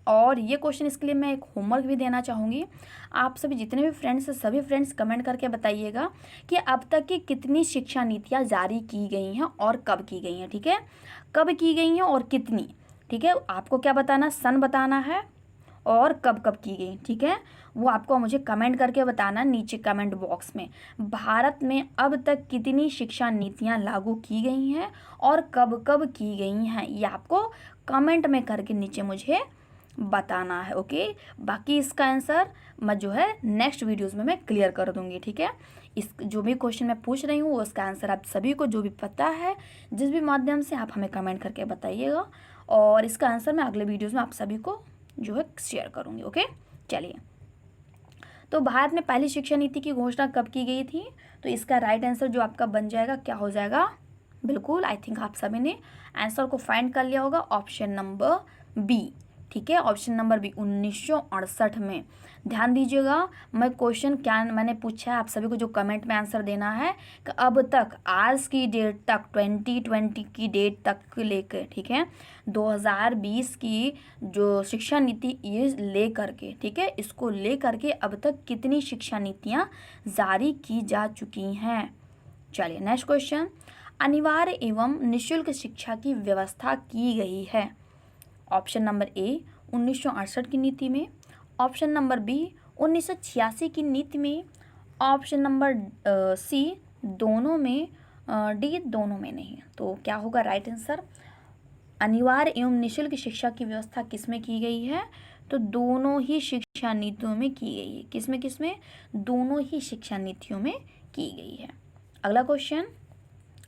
और ये क्वेश्चन इसके लिए मैं एक होमवर्क भी देना चाहूँगी। आप सभी जितने भी फ्रेंड्स हैं सभी फ्रेंड्स कमेंट करके बताइएगा कि अब तक की कितनी शिक्षा नीतियाँ जारी की गई हैं और कब की गई हैं। ठीक है, कब की गई हैं और कितनी। ठीक है, आपको क्या बताना? सन बताना है और कब कब की गई। ठीक है, वो आपको मुझे कमेंट करके बताना नीचे कमेंट बॉक्स में। भारत में अब तक कितनी शिक्षा नीतियाँ लागू की गई हैं और कब कब की गई हैं, ये आपको कमेंट में करके नीचे मुझे बताना है। ओके, बाकी इसका आंसर मैं जो है नेक्स्ट वीडियोस में मैं क्लियर कर दूंगी। ठीक है, इस जो भी क्वेश्चन मैं पूछ रही हूँ उसका आंसर आप सभी को जो भी पता है जिस भी माध्यम से, आप हमें कमेंट करके बताइएगा, और इसका आंसर मैं अगले वीडियोज़ में आप सभी को जो है शेयर करूँगी। ओके, चलिए। तो भारत में पहली शिक्षा नीति की घोषणा कब की गई थी? तो इसका राइट आंसर जो आपका बन जाएगा क्या हो जाएगा? बिल्कुल, आई थिंक आप सभी ने आंसर को फाइंड कर लिया होगा, ऑप्शन नंबर बी। ठीक है, ऑप्शन नंबर बी 1968 में। ध्यान दीजिएगा, मैं क्वेश्चन क्या मैंने पूछा है आप सभी को जो कमेंट में आंसर देना है कि अब तक आज की डेट तक 2020 की डेट तक लेकर, ठीक है, 2020 की जो शिक्षा नीति ये ले करके, ठीक है, इसको ले करके अब तक कितनी शिक्षा नीतियाँ जारी की जा चुकी हैं। चलिए नेक्स्ट क्वेश्चन, अनिवार्य एवं निःशुल्क शिक्षा की व्यवस्था की गई है। ऑप्शन नंबर ए 1968 की नीति में, ऑप्शन नंबर बी 1986 की नीति में, ऑप्शन नंबर सी दोनों में, डी दोनों में नहीं। तो क्या होगा राइट आंसर? अनिवार्य एवं निःशुल्क शिक्षा की व्यवस्था किसमें की गई है? तो दोनों ही शिक्षा नीतियों में की गई है। किसमें किसमें? दोनों ही शिक्षा नीतियों में की गई है। अगला क्वेश्चन,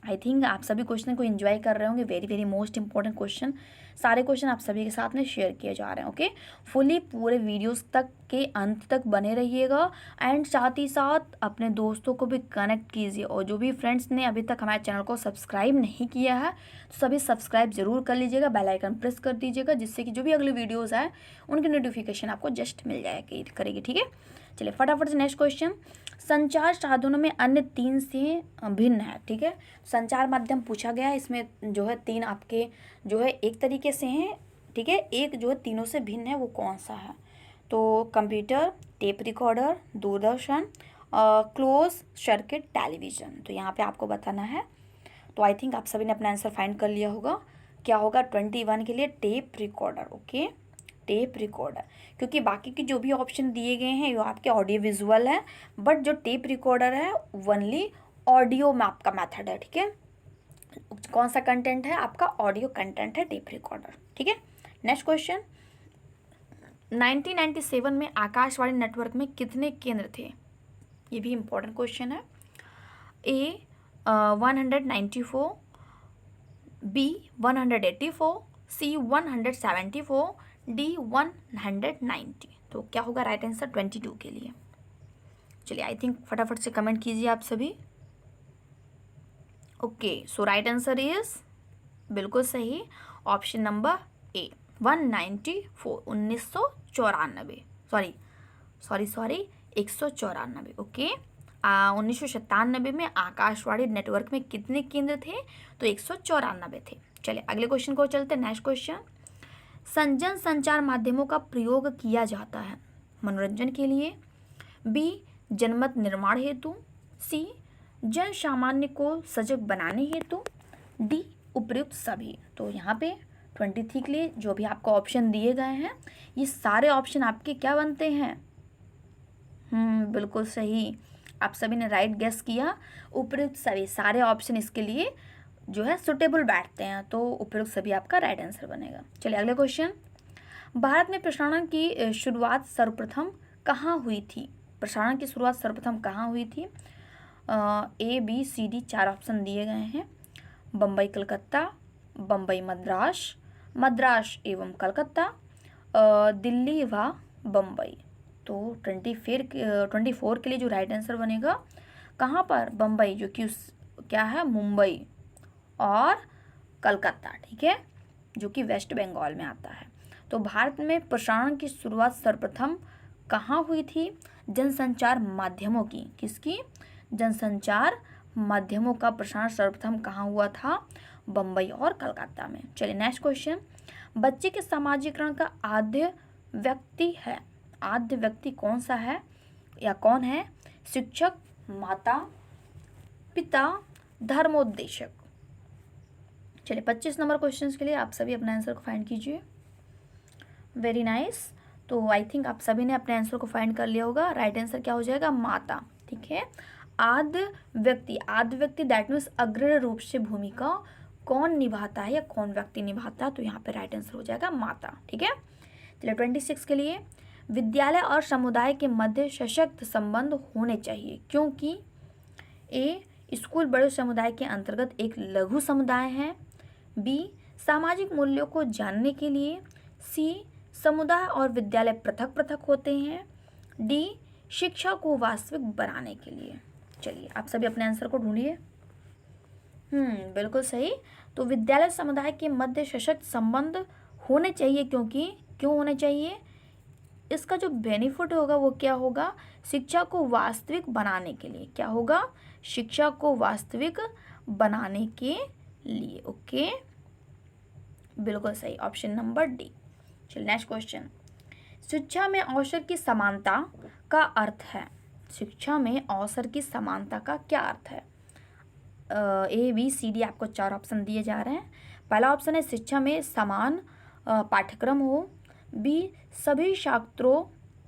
आई थिंक आप सभी क्वेश्चन को एंजॉय कर रहे होंगे, very very most important question, सारे क्वेश्चन आप सभी के साथ में शेयर किए जा रहे हैं। ओके, फुली पूरे वीडियोस तक के अंत तक बने रहिएगा, एंड साथ ही साथ अपने दोस्तों को भी कनेक्ट कीजिए, और जो भी फ्रेंड्स ने अभी तक हमारे चैनल को सब्सक्राइब नहीं किया है तो सभी सब्सक्राइब जरूर कर लीजिएगा, बेल आइकन प्रेस कर दीजिएगा, जिससे कि जो भी अगले वीडियोज़ आए उनकी नोटिफिकेशन आपको जस्ट मिल जाएगी करेगी। ठीक है, चलिए फटाफट से नेक्स्ट क्वेश्चन, संचार साधनों में अन्य तीन से भिन्न है। ठीक है, संचार माध्यम पूछा गया है, इसमें जो है तीन आपके जो है एक तरीके से हैं। ठीक है, एक जो है तीनों से भिन्न है, वो कौन सा है? तो computer, tape recorder, Doordarshan, close circuit television. तो यहाँ पे आपको बताना है। तो आई थिंक आप सभी ने अपना आंसर फाइंड कर लिया होगा। क्या होगा 21 के लिए? Tape recorder. Okay, tape recorder, क्योंकि बाकी के जो भी ऑप्शन दिए गए हैं वो आपके ऑडियो विजुअल है, बट जो टेप रिकॉर्डर है ओनली ऑडियो में आपका मेथड है। ठीक है, कौन सा कंटेंट है? आपका ऑडियो कंटेंट है टेप रिकॉर्डर। ठीक है, नेक्स्ट क्वेश्चन, 1997 में आकाशवाणी नेटवर्क में कितने केंद्र थे? ये भी इम्पोर्टेंट क्वेश्चन है। ए 194, बी 184, सी 174, डी 190। तो क्या होगा राइट आंसर 22 के लिए? चलिए आई थिंक फटाफट से कमेंट कीजिए आप सभी। Okay, so right answer is बिल्कुल सही, ऑप्शन नंबर ए 194, 1994, 194। ओके, 1997 में आकाशवाणी नेटवर्क में कितने केंद्र थे? तो 194 थे। चलिए अगले क्वेश्चन को चलते हैं। नेक्स्ट क्वेश्चन, जन संचार माध्यमों का प्रयोग किया जाता है मनोरंजन के लिए, बी जनमत निर्माण हेतु, सी जन सामान्य को सजग बनाने हेतु, डी उपयुक्त सभी। तो यहाँ पे 23 के लिए जो भी आपको ऑप्शन दिए गए हैं ये सारे ऑप्शन आपके क्या बनते हैं? बिल्कुल सही, आप सभी ने राइट गेस किया, उपयुक्त सभी। सारे ऑप्शन इसके लिए जो है सुटेबल बैठते हैं, तो उपयुक्त सभी आपका राइट आंसर बनेगा। चलिए अगले क्वेश्चन, भारत में प्रसारण की शुरुआत सर्वप्रथम कहाँ हुई थी? प्रसारण की शुरुआत सर्वप्रथम कहाँ हुई थी? A B C D 4 option दिए गए हैं। बम्बई कलकत्ता, बम्बई मद्रास, मद्रास एवं कलकत्ता, दिल्ली व बम्बई। तो 24 के लिए जो राइट आंसर बनेगा कहाँ पर? बम्बई, जो कि क्या है मुंबई, और कलकत्ता। ठीक है, जो कि वेस्ट बंगाल में आता है। तो भारत में प्रसारण की शुरुआत सर्वप्रथम कहाँ हुई थी? जनसंचार माध्यमों की। किसकी? जनसंचार माध्यमों का प्रसारण सर्वप्रथम कहाँ हुआ था? बम्बई और कलकत्ता में। चलिए नेक्स्ट क्वेश्चन, बच्चे के समाजीकरण का आद्य व्यक्ति है, आद्य व्यक्ति कौन सा है या कौन है? शिक्षक, माता पिता, धर्मोपदेशक। चलिए 25 नंबर क्वेश्चन के लिए आप सभी अपना आंसर को फाइंड कीजिए। वेरी नाइस, तो आई थिंक आप सभी ने अपने आंसर को फाइंड कर लिया होगा। राइट आंसर क्या हो जाएगा? माता। ठीक है, आद्य व्यक्ति दैट मीन्स अग्रणी रूप से भूमिका कौन निभाता है या कौन व्यक्ति निभाता है? तो यहाँ पे राइट आंसर हो जाएगा माता। ठीक है, चलिए 26 के लिए, विद्यालय और समुदाय के मध्य सशक्त संबंध होने चाहिए क्योंकि ए, स्कूल बड़े समुदाय के अंतर्गत एक लघु समुदाय है। बी, सामाजिक मूल्यों को जानने के लिए। सी, समुदाय और विद्यालय पृथक पृथक होते हैं। डी, शिक्षा को वास्तविक बनाने के लिए। चलिए आप सभी अपने आंसर को ढूंढिए। बिल्कुल सही। तो विद्यालय समुदाय के मध्य सशक्त संबंध होने चाहिए, क्योंकि क्यों होने चाहिए? इसका जो बेनिफिट होगा वो क्या होगा? शिक्षा को वास्तविक बनाने के लिए। क्या होगा? शिक्षा को वास्तविक बनाने के लिए। ओके, बिल्कुल सही, ऑप्शन नंबर डी। चलिए नेक्स्ट क्वेश्चन। शिक्षा में अवसर की समानता का अर्थ है। शिक्षा में अवसर की समानता का क्या अर्थ है? ए, बी, सी, डी आपको 4 ऑप्शन दिए जा रहे हैं। पहला ऑप्शन है शिक्षा में समान पाठ्यक्रम हो। बी, सभी छात्रों,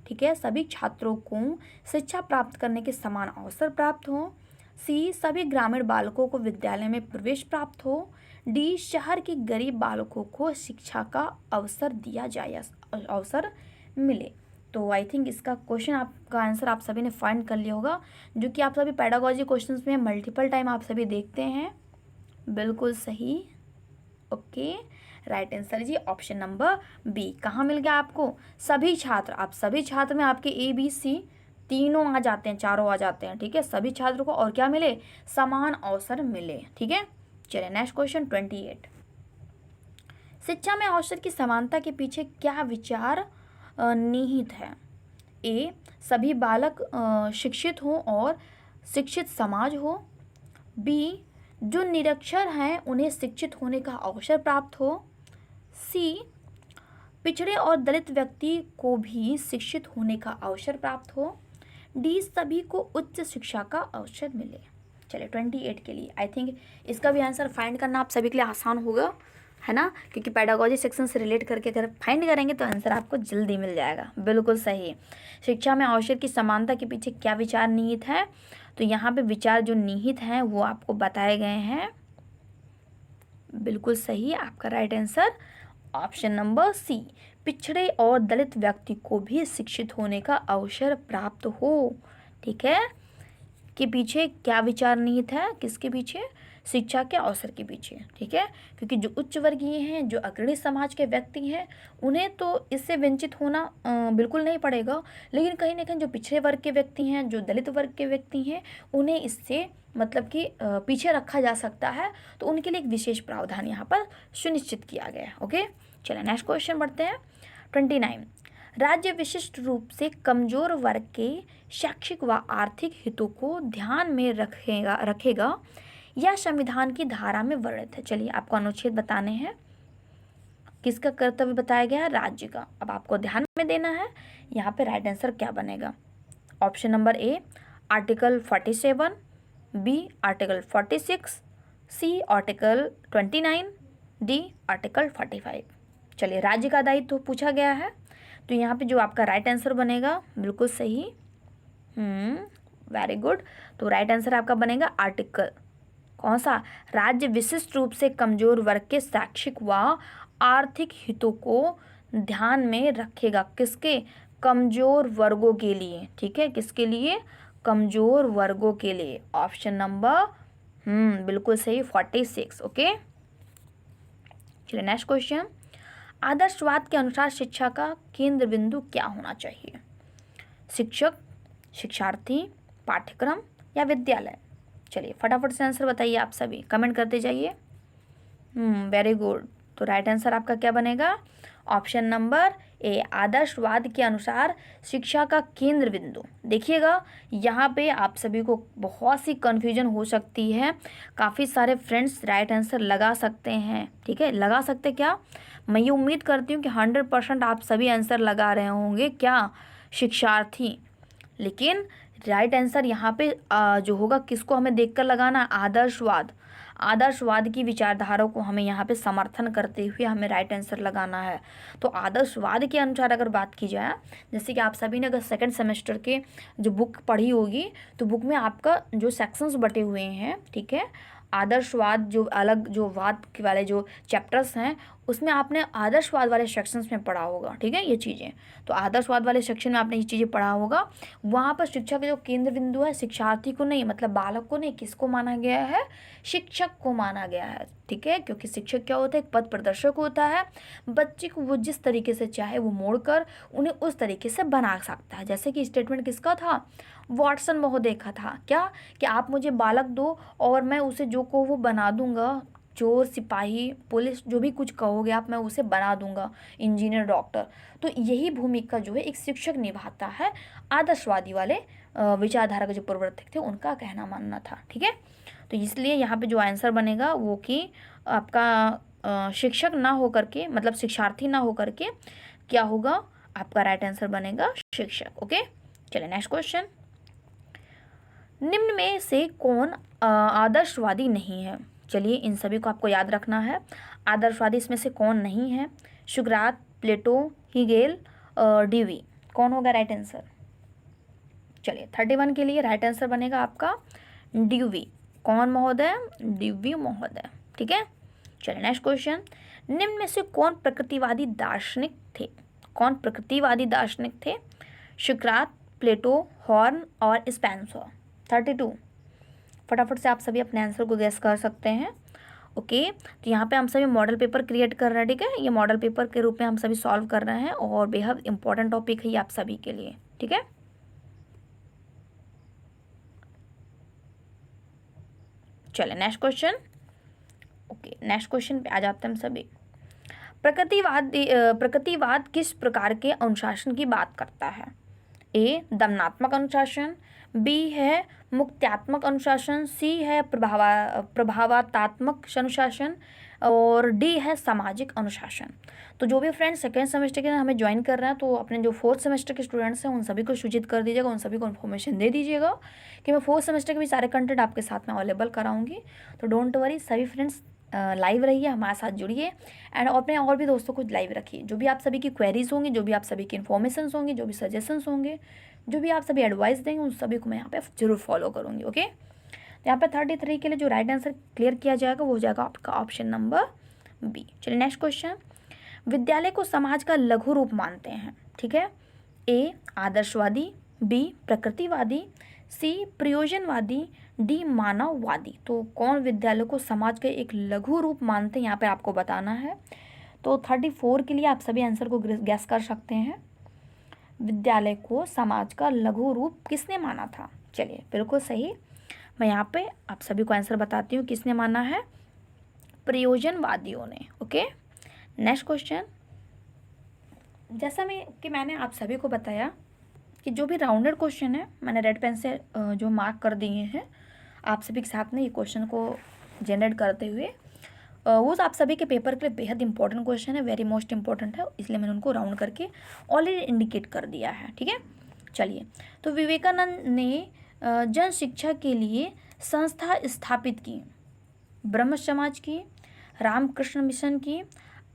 ठीक है, सभी छात्रों को शिक्षा प्राप्त करने के समान अवसर प्राप्त हो। सी, सभी ग्रामीण बालकों को विद्यालय में प्रवेश प्राप्त हो। डी, शहर के गरीब बालकों को शिक्षा का अवसर दिया जाए, अवसर मिले। तो आई थिंक इसका क्वेश्चन आपका आंसर आप सभी ने फाइंड कर लिया होगा, जो कि आप सभी पेडागोजी क्वेश्चंस में मल्टीपल टाइम आप सभी देखते हैं। बिल्कुल सही। ओके, राइट आंसर जी ऑप्शन नंबर बी। कहाँ मिल गया आपको? सभी छात्र। आप सभी छात्र में आपके ए, बी, सी तीनों आ जाते हैं, चारों आ जाते हैं, ठीक है। सभी छात्रों को और क्या मिले? समान अवसर मिले, ठीक है। चलिए नेक्स्ट क्वेश्चन 28। शिक्षा में अवसर की समानता के पीछे क्या विचार निहित है? ए, सभी बालक शिक्षित हो और शिक्षित समाज हो। बी, जो निरक्षर हैं उन्हें शिक्षित होने का अवसर प्राप्त हो। सी, पिछड़े और दलित व्यक्ति को भी शिक्षित होने का अवसर प्राप्त हो। डी, सभी को उच्च शिक्षा का अवसर मिले। चलिए 28 के लिए आई थिंक इसका भी आंसर फाइंड करना आप सभी के लिए आसान होगा, है ना, क्योंकि पेडागोजी सेक्शन से रिलेट करके अगर फाइंड करेंगे तो आंसर आपको जल्दी मिल जाएगा। बिल्कुल सही। शिक्षा में अवसर की समानता के पीछे क्या विचार निहित है? तो यहाँ पे विचार जो निहित हैं वो आपको बताए गए हैं। बिल्कुल सही, आपका right answer option number C, पिछड़े और दलित व्यक्ति को भी शिक्षित होने का अवसर प्राप्त हो, ठीक है। के पीछे क्या विचार निहित है? किसके पीछे? शिक्षा के अवसर के पीछे, ठीक है। क्योंकि जो उच्च वर्गीय हैं, जो अग्रणी समाज के व्यक्ति हैं, उन्हें तो इससे वंचित होना बिल्कुल नहीं पड़ेगा, लेकिन कहीं ना कहीं जो पिछड़े वर्ग के व्यक्ति हैं, जो दलित वर्ग के व्यक्ति हैं, उन्हें इससे मतलब कि पीछे रखा जा सकता है। तो उनके लिए एक विशेष प्रावधान यहाँ पर सुनिश्चित किया गया है। ओके, चलिए नेक्स्ट क्वेश्चन बढ़ते हैं 29। राज्य विशिष्ट रूप से कमजोर वर्ग के शैक्षिक व आर्थिक हितों को ध्यान में रखेगा या संविधान की धारा में वर्णित है। चलिए आपको अनुच्छेद बताने हैं। किसका कर्तव्य बताया गया है? राज्य का। अब आपको ध्यान में देना है यहाँ पे राइट आंसर क्या बनेगा। Option number A article 47, B article 46, C article 29, D article 45। चलिए राज्य का दायित्व तो पूछा गया है, तो यहाँ पे जो आपका राइट आंसर बनेगा, बिल्कुल सही, वेरी गुड। तो राइट आंसर आपका बनेगा आर्टिकल कौन सा? राज्य विशिष्ट रूप से कमजोर वर्ग के शैक्षिक व आर्थिक हितों को ध्यान में रखेगा। किसके? कमजोर वर्गों के लिए, ठीक है। किसके लिए? कमजोर वर्गों के लिए। ऑप्शन नंबर बिल्कुल सही 46। ओके, चलिए नेक्स्ट क्वेश्चन। आदर्शवाद के अनुसार शिक्षा का केंद्र बिंदु क्या होना चाहिए? शिक्षक, शिक्षार्थी, पाठ्यक्रम या विद्यालय? चलिए फटाफट से आंसर बताइए, आप सभी कमेंट करते जाइए। Very good. तो राइट आंसर आपका क्या बनेगा? ऑप्शन नंबर ए आदर्शवाद के अनुसार शिक्षा का केंद्र बिंदु। देखिएगा यहाँ पे आप सभी को बहुत सी कन्फ्यूजन हो सकती है। काफ़ी सारे फ्रेंड्स राइट आंसर लगा सकते हैं, ठीक है, लगा सकते क्या? मैं ये उम्मीद करती हूँ कि 100% आप सभी आंसर लगा रहे होंगे क्या? शिक्षार्थी। लेकिन राइट आंसर यहाँ पे जो होगा किसको हमें देखकर लगाना? आदर्शवाद। आदर्शवाद की विचारधारा को हमें यहाँ पे समर्थन करते हुए हमें राइट आंसर लगाना है। तो आदर्शवाद के अनुसार अगर बात की जाए, जैसे कि आप सभी ने अगर सेकंड सेमेस्टर के जो बुक पढ़ी होगी, तो बुक में आपका जो सेक्शंस बटे हुए हैं, ठीक है, आदर्शवाद जो अलग जो वाद वाले जो चैप्टर्स हैं उसमें आपने आदर्शवाद वाले सेक्शंस में पढ़ा होगा, ठीक है, ये चीज़ें। तो आदर्शवाद वाले सेक्शन में आपने ये चीज़ें पढ़ा होगा। वहाँ पर शिक्षा का जो केंद्र बिंदु है शिक्षार्थी को नहीं, मतलब बालक को नहीं, किसको माना गया है, शिक्षक को माना गया है, ठीक है। क्योंकि शिक्षक क्या होता है, एक पथ प्रदर्शक होता है। बच्चे को वो जिस तरीके से चाहे वो मोड़ कर उन्हें उस तरीके से बना सकता है। जैसे कि स्टेटमेंट किसका था, वाटसन महोदय का था, क्या कि आप मुझे बालक दो और मैं उसे जो को वो बना दूंगा, चोर, सिपाही, पुलिस, जो भी कुछ कहोगे आप, मैं उसे बना दूंगा, इंजीनियर, डॉक्टर। तो यही भूमिका जो है एक शिक्षक निभाता है। आदर्शवादी वाले विचारधारा के जो प्रवर्तक थे उनका कहना मानना था, ठीक है। तो इसलिए यहाँ पे जो आंसर बनेगा वो कि आपका शिक्षक ना हो करके, मतलब शिक्षार्थी ना हो करके क्या होगा, आपका राइट आंसर बनेगा शिक्षक। ओके, चलिए नेक्स्ट क्वेश्चन। निम्न में से कौन आदर्शवादी नहीं है? चलिए इन सभी को आपको याद रखना है। आदर्शवादी इसमें से कौन नहीं है? सुकरात, प्लेटो, हीगेल, डीवी। कौन होगा राइट आंसर? चलिए 31 के लिए राइट आंसर बनेगा आपका डीवी। कौन महोदय? डीवी महोदय, ठीक है। चलिए नेक्स्ट क्वेश्चन। निम्न में से कौन प्रकृतिवादी दार्शनिक थे? कौन प्रकृतिवादी दार्शनिक थे? सुकरात, प्लेटो, हॉर्न और स्पेंसर। 32। फटाफट से आप सभी अपने आंसर को गेस कर सकते हैं। ओके, तो यहाँ पे हम सभी मॉडल पेपर क्रिएट कर रहे हैं, ठीक है। ये मॉडल पेपर के रूप में हम सभी सॉल्व कर रहे हैं और बेहद इंपॉर्टेंट टॉपिक है ये आप सभी के लिए, ठीक है। चलिए next question. Okay, next question पे आ जाते हैं हम सभी। प्रकृतिवाद किस प्रकार के अनुशासन की बात करता है? ए, दमनात्मक अनुशासन, बी है मुक्त्यात्मक अनुशासन, सी है प्रभावात्मक अनुशासन और डी है सामाजिक अनुशासन। तो जो भी फ्रेंड्स सेकेंड सेमेस्टर के हमें ज्वाइन कर रहे हैं तो अपने जो फोर्थ सेमेस्टर के स्टूडेंट्स हैं उन सभी को सूचित कर दीजिएगा, उन सभी को इन्फॉर्मेशन दे दीजिएगा कि मैं फोर्थ सेमेस्टर के भी सारे कंटेंट आपके साथ में अवेलेबल कराऊंगी। तो डोंट वरी, सभी फ्रेंड्स लाइव रहिए, हमारे साथ जुड़िए एंड अपने और भी दोस्तों को लाइव रखिए। जो भी आप सभी की क्वेरीज होंगी, जो भी आप सभी की इन्फॉर्मेशन होंगी, जो भी सजेशंस होंगे, जो भी आप सभी एडवाइस देंगे, उन सभी को मैं यहाँ पे जरूर फॉलो करूँगी। ओके, तो यहाँ पे 33 के लिए जो राइट आंसर क्लियर किया जाएगा वो हो जाएगा आपका ऑप्शन नंबर बी। चलिए नेक्स्ट क्वेश्चन। विद्यालय को समाज का लघु रूप मानते हैं, ठीक है। ए, आदर्शवादी, बी, प्रकृतिवादी, सी, प्रयोजनवादी, डी, मानववादी। तो कौन विद्यालय को समाज के एक लघु रूप मानते हैं, यहाँ पे आपको बताना है। तो 34 के लिए आप सभी आंसर को गैस कर सकते हैं। विद्यालय को समाज का लघु रूप किसने माना था? चलिए बिल्कुल सही, मैं यहाँ पे आप सभी को आंसर बताती हूँ किसने माना है, प्रयोजनवादियों ने। Okay, next question. जैसा मैंने आप सभी को बताया कि जो भी राउंडेड क्वेश्चन है मैंने रेड पेन से जो मार्क कर दिए हैं आप सभी के साथ में ये क्वेश्चन को जनरेट करते हुए, वो आप सभी के पेपर के लिए बेहद इंपॉर्टेंट क्वेश्चन है, वेरी मोस्ट इंपॉर्टेंट है, इसलिए मैंने उनको राउंड करके ऑलरेडी इंडिकेट कर दिया है, ठीक है। चलिए, तो विवेकानंद ने जन शिक्षा के लिए संस्था स्थापित की, ब्रह्म समाज की, रामकृष्ण मिशन की,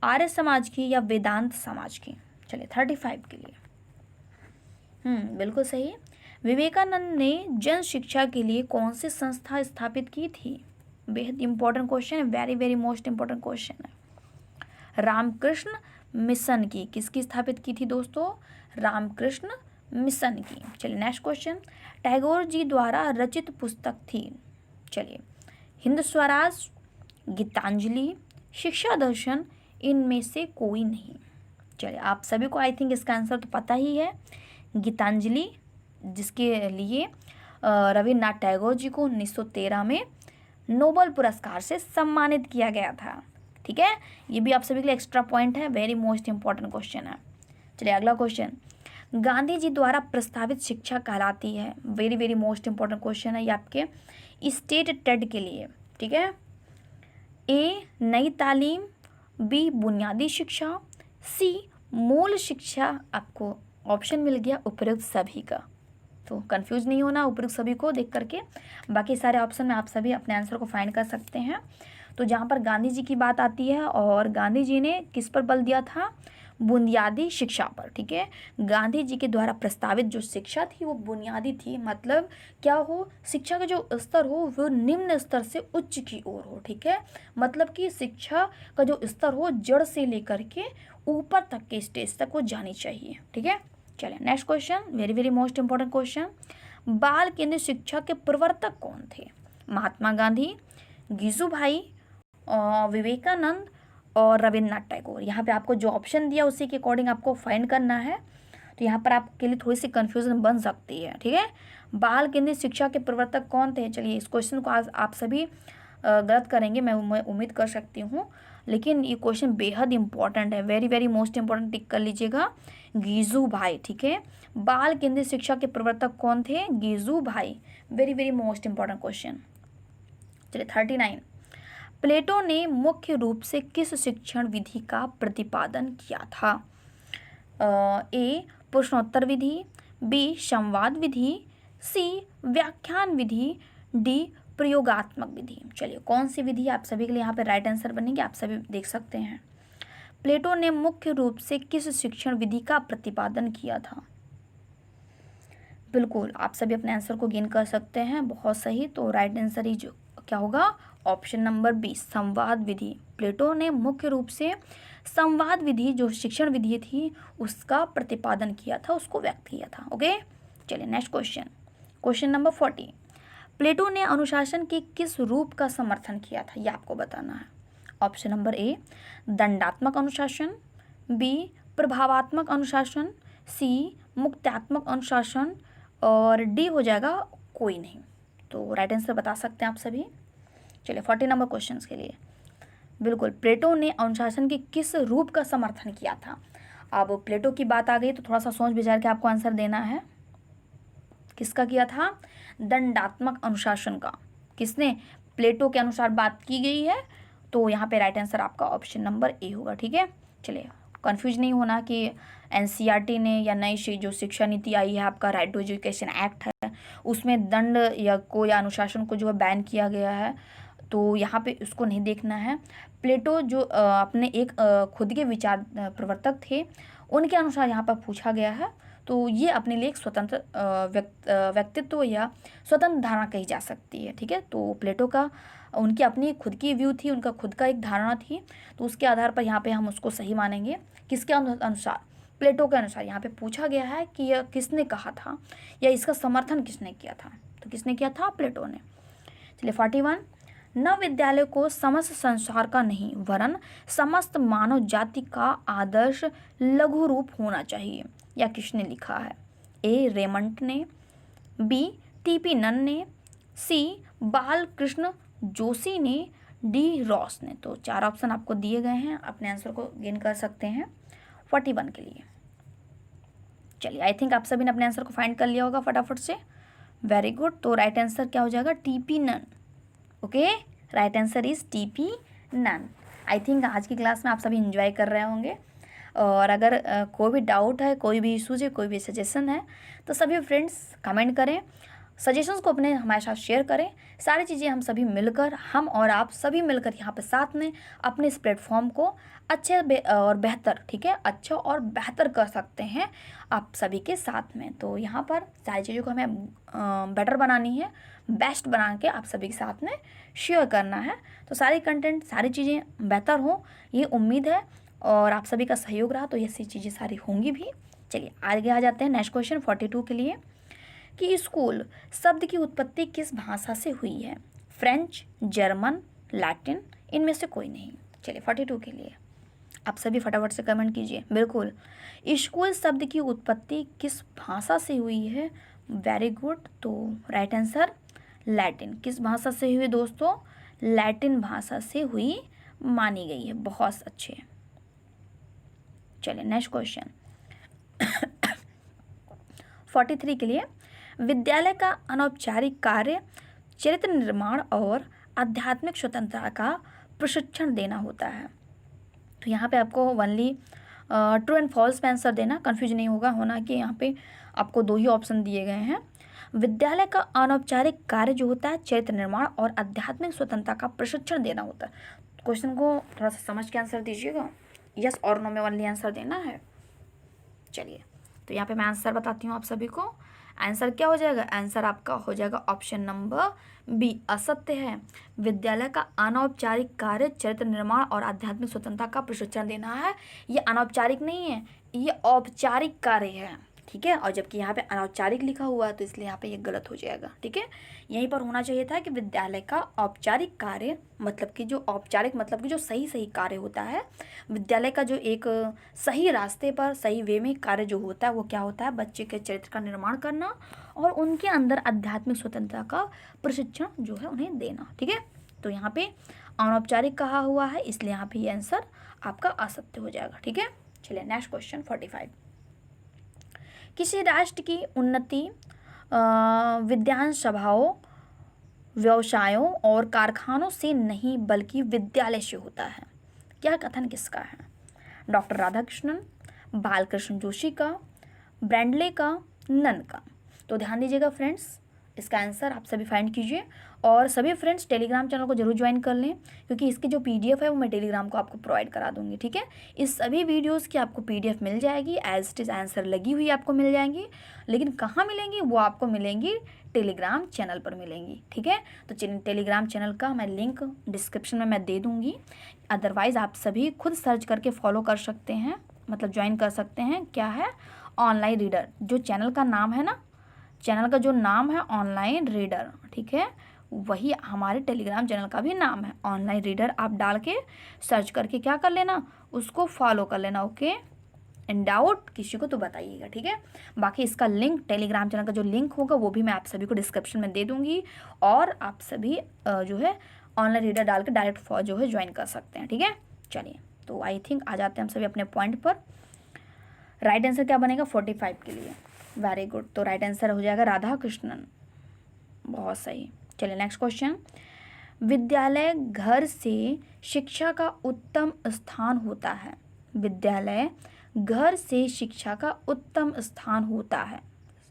आर्य समाज की या वेदांत समाज की? चलिए 35 के लिए बिल्कुल सही। विवेकानंद ने जन शिक्षा के लिए कौन सी संस्था स्थापित की थी? बेहद इंपॉर्टेंट क्वेश्चन है, very very most important question है। रामकृष्ण मिशन की। किसकी स्थापित की थी दोस्तों? रामकृष्ण मिशन की। चलिए नेक्स्ट क्वेश्चन। टैगोर जी द्वारा रचित पुस्तक थी। चलिए, हिंद स्वराज, गीतांजलि, शिक्षा दर्शन, इनमें से कोई नहीं। चलिए, आप सभी को आई थिंक इसका आंसर तो पता ही है, गीतांजलि, जिसके लिए रविन्द्रनाथ टैगोर जी को 1913 में नोबेल पुरस्कार से सम्मानित किया गया था, ठीक है। ये भी आप सभी के लिए एक्स्ट्रा पॉइंट है, वेरी मोस्ट इंपॉर्टेंट क्वेश्चन है। चलिए अगला क्वेश्चन। गांधी जी द्वारा प्रस्तावित शिक्षा कहलाती है, very very most important question है ये आपके स्टेट टेट के लिए, ठीक है। ए, नई तालीम, बी, बुनियादी शिक्षा, सी, मूल शिक्षा। आपको ऑप्शन मिल गया उपयुक्त सभी का, तो कंफ्यूज नहीं होना उपयुक्त सभी को देख करके, बाकी सारे ऑप्शन में आप सभी अपने आंसर को फाइंड कर सकते हैं। तो जहाँ पर गांधी जी की बात आती है और गांधी जी ने किस पर बल दिया था? बुनियादी शिक्षा पर, ठीक है। गांधी जी के द्वारा प्रस्तावित जो शिक्षा थी वो बुनियादी थी, मतलब क्या हो, शिक्षा का जो स्तर हो वो निम्न स्तर से उच्च की ओर हो, ठीक है। मतलब कि शिक्षा का जो स्तर हो जड़ से लेकर के ऊपर तक के स्टेज तक वो जानी चाहिए, ठीक है। चलिए next question, very very most important question. बाल केंद्रित शिक्षा के प्रवर्तक कौन थे? महात्मा गांधी, गिजुभाई, विवेकानंद और रविन्द्रनाथ टैगोर। यहाँ पे आपको जो ऑप्शन दिया उसी के अकॉर्डिंग आपको फाइंड करना है, तो यहाँ पर आपके लिए थोड़ी सी कन्फ्यूजन बन सकती है, ठीक है। बाल केंद्रित शिक्षा के प्रवर्तक कौन थे? चलिए इस क्वेश्चन को आज आप सभी गलत करेंगे, मैं उम्मीद कर सकती हूँ, लेकिन ये क्वेश्चन बेहद इंपॉर्टेंट है, वेरी वेरी मोस्ट इंपॉर्टेंट, टिक कर लीजिएगा। गिजू भाई, ठीक है। बाल केंद्रित शिक्षा के प्रवर्तक कौन थे? गिजू भाई, very very most important question. चलिए 39, प्लेटो ने मुख्य रूप से किस शिक्षण विधि का प्रतिपादन किया था? ए प्रश्नोत्तर विधि, बी संवाद विधि, सी व्याख्यान विधि, डी प्रयोगात्मक विधि। चलिए कौन सी विधि आप सभी के लिए यहाँ पे राइट आंसर बनेंगे, आप सभी देख सकते हैं। प्लेटो ने मुख्य रूप से किस शिक्षण विधि का प्रतिपादन किया था? बिल्कुल आप सभी अपने आंसर को गेन कर सकते हैं, बहुत सही। तो राइट आंसर ही जो क्या होगा, ऑप्शन नंबर बी, संवाद विधि। प्लेटो ने मुख्य रूप से संवाद विधि जो शिक्षण विधि थी उसका प्रतिपादन किया था, उसको व्यक्त किया था। ओके चलिए नेक्स्ट क्वेश्चन, क्वेश्चन नंबर 40, प्लेटो ने अनुशासन के किस रूप का समर्थन किया था, ये आपको बताना है। ऑप्शन नंबर ए दंडात्मक अनुशासन, बी प्रभावात्मक अनुशासन, सी मुक्त्यात्मक अनुशासन और डी हो जाएगा कोई नहीं। तो राइट आंसर बता सकते हैं आप सभी। चलिए 40 नंबर क्वेश्चन के लिए, बिल्कुल प्लेटो ने अनुशासन के किस रूप का समर्थन किया था। अब प्लेटो की बात आ गई तो थोड़ा सा सोच विचार के आपको आंसर देना है। किसका किया था? दंडात्मक अनुशासन का। किसने? प्लेटो के अनुसार बात की गई है, तो यहाँ पे राइट आंसर आपका ऑप्शन नंबर ए होगा, ठीक है। चलिए कंफ्यूज नहीं होना कि एनसीईआरटी ने या नई जो शिक्षा नीति आई है आपका, राइट टू एजुकेशन एक्ट है, उसमें दंड या कोई अनुशासन को जो है बैन किया गया है, तो यहाँ पे उसको नहीं देखना है। प्लेटो जो अपने एक खुद के विचार प्रवर्तक थे, उनके अनुसार यहाँ पर पूछा गया है, तो ये अपने लिए एक स्वतंत्र व्यक्तित्व या स्वतंत्र धारणा कही जा सकती है, ठीक है। तो प्लेटो का उनकी अपनी खुद की व्यू थी, उनका खुद का एक धारणा थी, तो उसके आधार पर यहाँ पे हम उसको सही मानेंगे। किसके अनुसार? प्लेटो के अनुसार। यहाँ पे पूछा गया है कि यह किसने कहा था या इसका समर्थन किसने किया था, तो किसने किया था? प्लेटो ने। चलिए 41, नव विद्यालय को समस्त संसार का नहीं वरन समस्त मानव जाति का आदर्श लघु रूप होना चाहिए, या किसने लिखा है? ए रेमंड ने, बी टीपी नन ने, सी बाल कृष्ण जोशी ने, डी रॉस ने। तो चार ऑप्शन आपको दिए गए हैं, अपने आंसर को गेन कर सकते हैं 41 के लिए। चलिए आई थिंक आप सभी ने अपने आंसर को फाइंड कर लिया होगा फटाफट से, वेरी गुड। तो राइट आंसर क्या हो जाएगा? TP nun. Okay right answer is TP nun. I think आज की क्लास में आप सभी एंजॉय कर रहे होंगे, और अगर कोई भी डाउट है, कोई भी इशूज है, कोई भी सजेशन है, तो सभी फ्रेंड्स कमेंट करें, सजेशंस को अपने हमारे साथ शेयर करें। सारी चीज़ें हम सभी मिलकर, हम और आप सभी मिलकर यहाँ पे साथ में अपने इस प्लेटफॉर्म को अच्छे और बेहतर, ठीक है, अच्छा और बेहतर कर सकते हैं आप सभी के साथ में। तो यहाँ पर सारी चीज़ों को हमें बेटर बनानी है, बेस्ट बना के आप सभी के साथ में शेयर करना है, तो सारी कंटेंट, सारी चीज़ें बेहतर हों ये उम्मीद है, और आप सभी का सहयोग रहा तो ये चीज़ें सारी होंगी भी। चलिए आगे आ जाते हैं नेक्स्ट क्वेश्चन 42 के लिए, कि स्कूल शब्द की उत्पत्ति किस भाषा से हुई है? फ्रेंच, जर्मन, लैटिन, इनमें से कोई नहीं। चलिए 42 के लिए आप सभी फटाफट से कमेंट कीजिए। बिल्कुल स्कूल शब्द की उत्पत्ति किस भाषा से हुई है? Very good. तो राइट आंसर लैटिन। किस भाषा से हुई दोस्तों? लैटिन भाषा से हुई मानी गई है। बहुत अच्छे। चलिए नेक्स्ट क्वेश्चन 43 के लिए, विद्यालय का अनौपचारिक कार्य चरित्र निर्माण और आध्यात्मिक स्वतंत्रता का प्रशिक्षण देना होता है। तो यहाँ पे आपको ओनली ट्रू एंड फॉल्स में आंसर देना, कंफ्यूज नहीं होना कि यहाँ पे आपको दो ही ऑप्शन दिए गए हैं। विद्यालय का अनौपचारिक कार्य जो होता है चरित्र निर्माण और आध्यात्मिक स्वतंत्रता का प्रशिक्षण देना होता है। क्वेश्चन को थोड़ा सा समझ के आंसर दीजिएगा। यस और नो में ओनली आंसर देना है। चलिए तो यहाँ पे मैं आंसर बताती हूँ आप सभी को। आंसर क्या हो जाएगा? आंसर आपका हो जाएगा ऑप्शन नंबर बी, असत्य है। विद्यालय का अनौपचारिक कार्य चरित्र निर्माण और आध्यात्मिक स्वतंत्रता का प्रशिक्षण देना है। ये अनौपचारिक नहीं है, ये औपचारिक कार्य है, ठीक है। और जबकि यहाँ पे अनौपचारिक लिखा हुआ है तो इसलिए यहाँ पे ये गलत हो जाएगा, ठीक है। यहीं पर होना चाहिए था कि विद्यालय का औपचारिक कार्य, मतलब कि जो औपचारिक मतलब कि जो सही सही कार्य होता है, विद्यालय का जो एक सही रास्ते पर सही वे में कार्य जो होता है वो क्या होता है? बच्चे के चरित्र का निर्माण करना और उनके अंदर आध्यात्मिक स्वतंत्रता का प्रशिक्षण जो है उन्हें देना, ठीक है। तो यहाँ पे अनौपचारिक कहा हुआ है, इसलिए यहाँ पे ये आंसर आपका असत्य हो जाएगा, ठीक है। चलिए नेक्स्ट क्वेश्चन 45। किसी राष्ट्र की उन्नति विद्यान सभाओं, व्यवसायों और कारखानों से नहीं बल्कि विद्यालय से होता है। क्या कथन किसका है? डॉक्टर राधाकृष्णन, बालकृष्ण जोशी का, ब्रैंडले का, नन का? तो ध्यान दीजिएगा फ्रेंड्स, इसका आंसर आप सभी फाइंड कीजिए। और सभी फ्रेंड्स टेलीग्राम चैनल को जरूर ज्वाइन कर लें, क्योंकि इसकी जो पीडीएफ है वो मैं टेलीग्राम को आपको प्रोवाइड करा दूंगी, ठीक है। इस सभी वीडियोस की आपको पीडीएफ मिल जाएगी, एज इट इज आंसर लगी हुई आपको मिल जाएंगी। लेकिन कहाँ मिलेंगी? वो आपको मिलेंगी टेलीग्राम चैनल पर मिलेंगी, ठीक है। तो टेलीग्राम चैनल का मैं लिंक डिस्क्रिप्शन में मैं दे दूँगी। अदरवाइज़ आप सभी खुद सर्च करके फॉलो कर सकते हैं, मतलब ज्वाइन कर सकते हैं। क्या है? ऑनलाइन रीडर, जो चैनल का नाम है ना, चैनल का जो नाम है ऑनलाइन रीडर, ठीक है, वही हमारे टेलीग्राम चैनल का भी नाम है ऑनलाइन रीडर। आप डाल के सर्च करके क्या कर लेना, उसको फॉलो कर लेना, ओके। इन डाउट किसी को तो बताइएगा, ठीक है। बाकी इसका लिंक, टेलीग्राम चैनल का जो लिंक होगा वो भी मैं आप सभी को डिस्क्रिप्शन में दे दूंगी, और आप सभी जो है ऑनलाइन रीडर डाल के डायरेक्ट जो है ज्वाइन कर सकते हैं, ठीक है। चलिए तो आई थिंक आ जाते हैं हम सभी अपने पॉइंट पर। राइट आंसर क्या बनेगा 45 के लिए? वेरी गुड, तो राइट आंसर हो जाएगा राधा कृष्णन, बहुत सही। चलिए नेक्स्ट क्वेश्चन। विद्यालय घर से शिक्षा का उत्तम स्थान होता है। विद्यालय घर से शिक्षा का उत्तम स्थान होता है।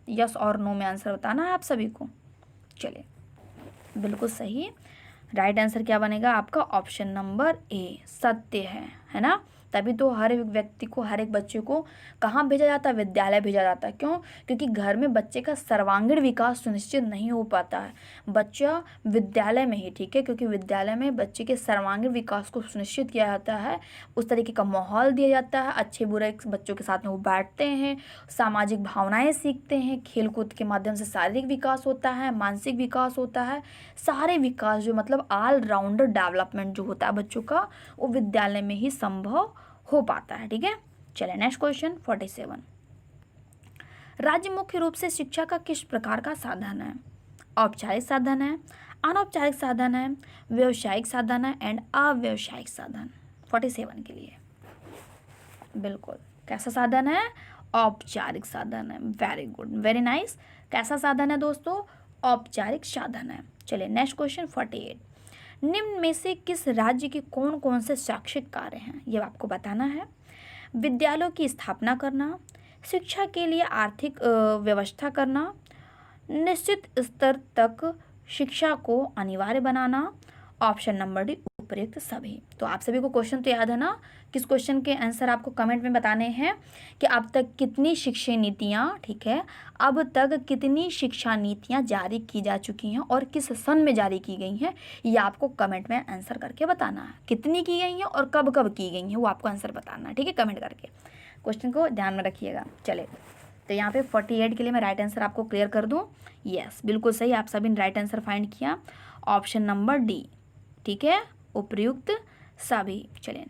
यस और नो में आंसर बताना है आप सभी को। चलिए बिल्कुल सही, राइट आंसर क्या बनेगा आपका? ऑप्शन नंबर ए, सत्य है ना। तभी तो हर एक व्यक्ति को, हर एक बच्चे को कहाँ भेजा जाता है? विद्यालय भेजा जाता है। क्यों? क्योंकि घर में बच्चे का सर्वांगीण विकास सुनिश्चित नहीं हो पाता है बच्चा विद्यालय में ही, ठीक है। क्योंकि विद्यालय में बच्चे के सर्वांगीण विकास को सुनिश्चित किया जाता है, उस तरीके का माहौल दिया जाता है, अच्छे बुरे बच्चों के साथ में वो बैठते हैं, सामाजिक भावनाएँ सीखते हैं, खेलकूद के माध्यम से शारीरिक विकास होता है, मानसिक विकास होता है, सारे विकास जो मतलब ऑलराउंडर डेवलपमेंट जो होता है बच्चों का, वो विद्यालय में ही संभव हो पाता है, ठीक है। चलिए नेक्स्ट क्वेश्चन 47। राज्य मुख्य रूप से शिक्षा का किस प्रकार का साधन है? औपचारिक साधन है, अनौपचारिक साधन है, व्यावसायिक साधन है एंड अव्यावसायिक साधन। 47 के लिए बिल्कुल कैसा साधन है? औपचारिक साधन है। Very good, very nice. कैसा साधन है दोस्तों? औपचारिक साधन है। चलिए नेक्स्ट क्वेश्चन 48। निम्न में से किस राज्य के कौन कौन से शैक्षिक कार्य हैं, ये आपको बताना है। विद्यालयों की स्थापना करना, शिक्षा के लिए आर्थिक व्यवस्था करना, निश्चित स्तर तक शिक्षा को अनिवार्य बनाना, ऑप्शन नंबर डी उपयुक्त सभी। तो आप सभी को क्वेश्चन तो याद है ना? किस क्वेश्चन के आंसर आपको कमेंट में बताने हैं कि अब तक कितनी शिक्षा नीतियाँ, ठीक है, अब तक कितनी शिक्षा नीतियाँ जारी की जा चुकी हैं और किस सन में जारी की गई हैं, ये आपको कमेंट में आंसर करके बताना है। कितनी की गई हैं और कब कब की गई हैं वो आपको आंसर बताना है, ठीक है, कमेंट करके। क्वेश्चन को ध्यान में रखिएगा। चले तो यहाँ पे 48 के लिए मैं राइट आंसर आपको क्लियर कर दूँ। यस बिल्कुल सही, आप सभी ने राइट आंसर फाइंड किया, ऑप्शन नंबर डी, ठीक है, उपयुक्त सभी। चलें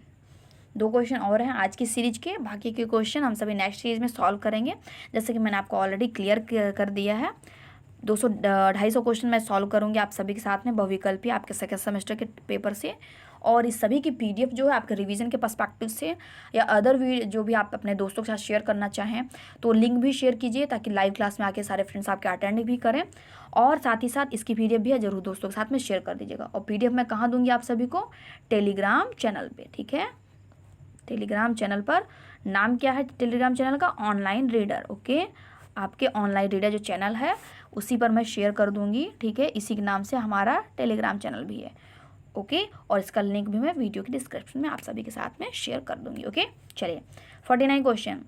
2 क्वेश्चन और हैं आज की सीरीज के, बाकी के क्वेश्चन हम सभी नेक्स्ट सीरीज में सॉल्व करेंगे। जैसे कि मैंने आपको ऑलरेडी क्लियर कर दिया है, 200-250 क्वेश्चन मैं सॉल्व करूंगी आप सभी के साथ में, बहुविकल्पी आपके सेकंड सेमेस्टर के पेपर से। और इस सभी की पीडीएफ जो है आपके रिवीजन के पर्सपेक्टिव से या अदर जो भी आप अपने दोस्तों के साथ शेयर करना चाहें तो लिंक भी शेयर कीजिए, ताकि लाइव क्लास में आके सारे फ्रेंड्स आपके अटेंड भी करें। और साथ ही साथ इसकी पीडीएफ भी है, जरूर दोस्तों के साथ में शेयर कर दीजिएगा। और पीडीएफ मैं कहाँ दूंगी आप सभी को? टेलीग्राम चैनल पर, ठीक है, टेलीग्राम चैनल पर। नाम क्या है टेलीग्राम चैनल का? Online reader, okay. आपके ऑनलाइन रीडर जो चैनल है उसी पर मैं शेयर कर दूंगी, ठीक है। इसी के नाम से हमारा टेलीग्राम चैनल भी है, ओके, और इसका लिंक भी मैं वीडियो के डिस्क्रिप्शन में आप सभी के साथ में शेयर कर दूंगी। ओके, चलिए 49 क्वेश्चन।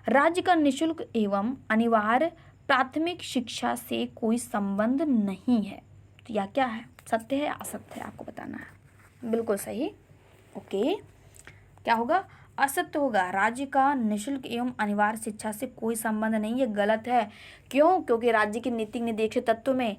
राज्य का निःशुल्क एवं अनिवार्य प्राथमिक शिक्षा से कोई संबंध नहीं है, तो यह क्या है, सत्य है या असत्य है, आपको बताना है। बिल्कुल सही। ओके, क्या होगा, असत्य होगा। राज्य का निःशुल्क एवं अनिवार्य शिक्षा से कोई संबंध नहीं, ये गलत है। क्यों? क्योंकि राज्य के नीति निर्देशक तत्व में,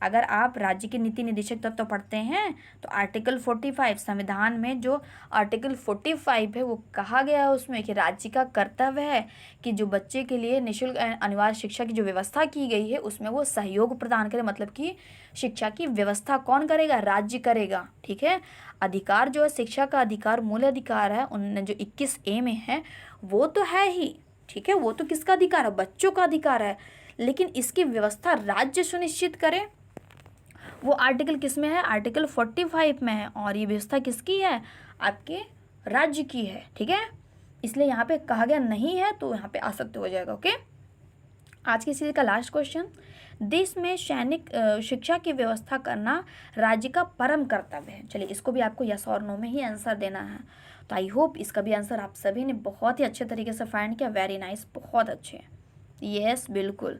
अगर आप राज्य के नीति निर्देशक तत्व पढ़ते हैं तो आर्टिकल 45 संविधान में जो आर्टिकल 45 है वो कहा गया है उसमें कि राज्य का कर्तव्य है कि जो बच्चे के लिए निःशुल्क अनिवार्य शिक्षा की जो व्यवस्था की गई है उसमें वो सहयोग प्रदान करे। मतलब कि शिक्षा की व्यवस्था कौन करेगा? राज्य करेगा। ठीक है, अधिकार जो है शिक्षा का अधिकार मूल अधिकार है, उन जो 21A में है वो तो है ही। ठीक है, वो तो किसका अधिकार है? बच्चों का अधिकार है। लेकिन इसकी व्यवस्था राज्य सुनिश्चित करे, वो आर्टिकल किस में है? आर्टिकल 45 में है। और ये व्यवस्था किसकी है? आपके राज्य की है। ठीक है, इसलिए यहाँ पे कहा गया नहीं है, तो यहाँ पे असत्य हो जाएगा। ओके, आज की सीरीज का लास्ट क्वेश्चन। देश में सैनिक शिक्षा की व्यवस्था करना राज्य का परम कर्तव्य है। चलिए, इसको भी आपको यस और नो में ही आंसर देना है। तो आई होप इसका भी आंसर आप सभी ने बहुत ही अच्छे तरीके से फाइंड किया। वेरी नाइस, बहुत अच्छे। यस, बिल्कुल।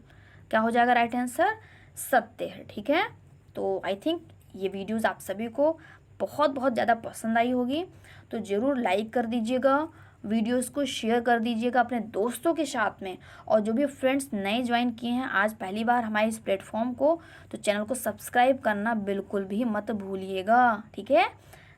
क्या हो जाएगा राइट आंसर? सत्य है। ठीक है, तो आई थिंक ये वीडियोस आप सभी को बहुत बहुत ज़्यादा पसंद आई होगी, तो ज़रूर लाइक कर दीजिएगा, वीडियोस को शेयर कर दीजिएगा अपने दोस्तों के साथ में। और जो भी फ्रेंड्स नए ज्वाइन किए हैं आज पहली बार हमारे इस प्लेटफॉर्म को, तो चैनल को सब्सक्राइब करना बिल्कुल भी मत भूलिएगा। ठीक है,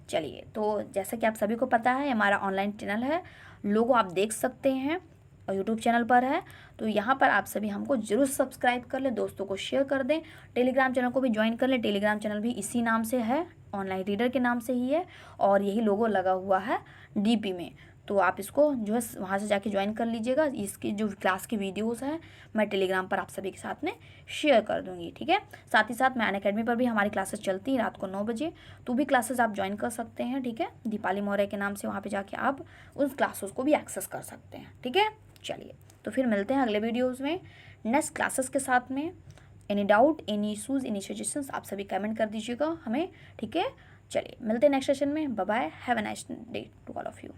चलिए, तो जैसा कि आप सभी को पता है हमारा ऑनलाइन चैनल है, लोगों आप देख सकते हैं और यूट्यूब चैनल पर है, तो यहाँ पर आप सभी हमको जरूर सब्सक्राइब कर लें, दोस्तों को शेयर कर दें। टेलीग्राम चैनल को भी ज्वाइन कर लें, टेलीग्राम चैनल भी इसी नाम से है, ऑनलाइन रीडर के नाम से ही है, और यही लोगो लगा हुआ है डीपी में। तो आप इसको जो है वहाँ से जाके ज्वाइन कर लीजिएगा। इसकी जो क्लास की वीडियोस हैं मैं टेलीग्राम पर आप सभी के साथ में शेयर कर दूँगी। ठीक है, साथ ही साथ मैं अनअकैडमी पर भी हमारी क्लासेस चलती हैं रात को 9 बजे, तो भी क्लासेस आप ज्वाइन कर सकते हैं। ठीक है, दीपाली मौर्य के नाम से वहाँ पर जाके आप उन क्लासेस को भी एक्सेस कर सकते हैं। ठीक है, चलिए, तो फिर मिलते हैं अगले वीडियोज़ में नेक्स्ट क्लासेस के साथ में। Any doubt, any issues, any suggestions आप सभी कमेंट कर दीजिएगा हमें। ठीक है, चलिए मिलते हैं नेक्स्ट सेशन में। Bye bye, have a nice day to all of you.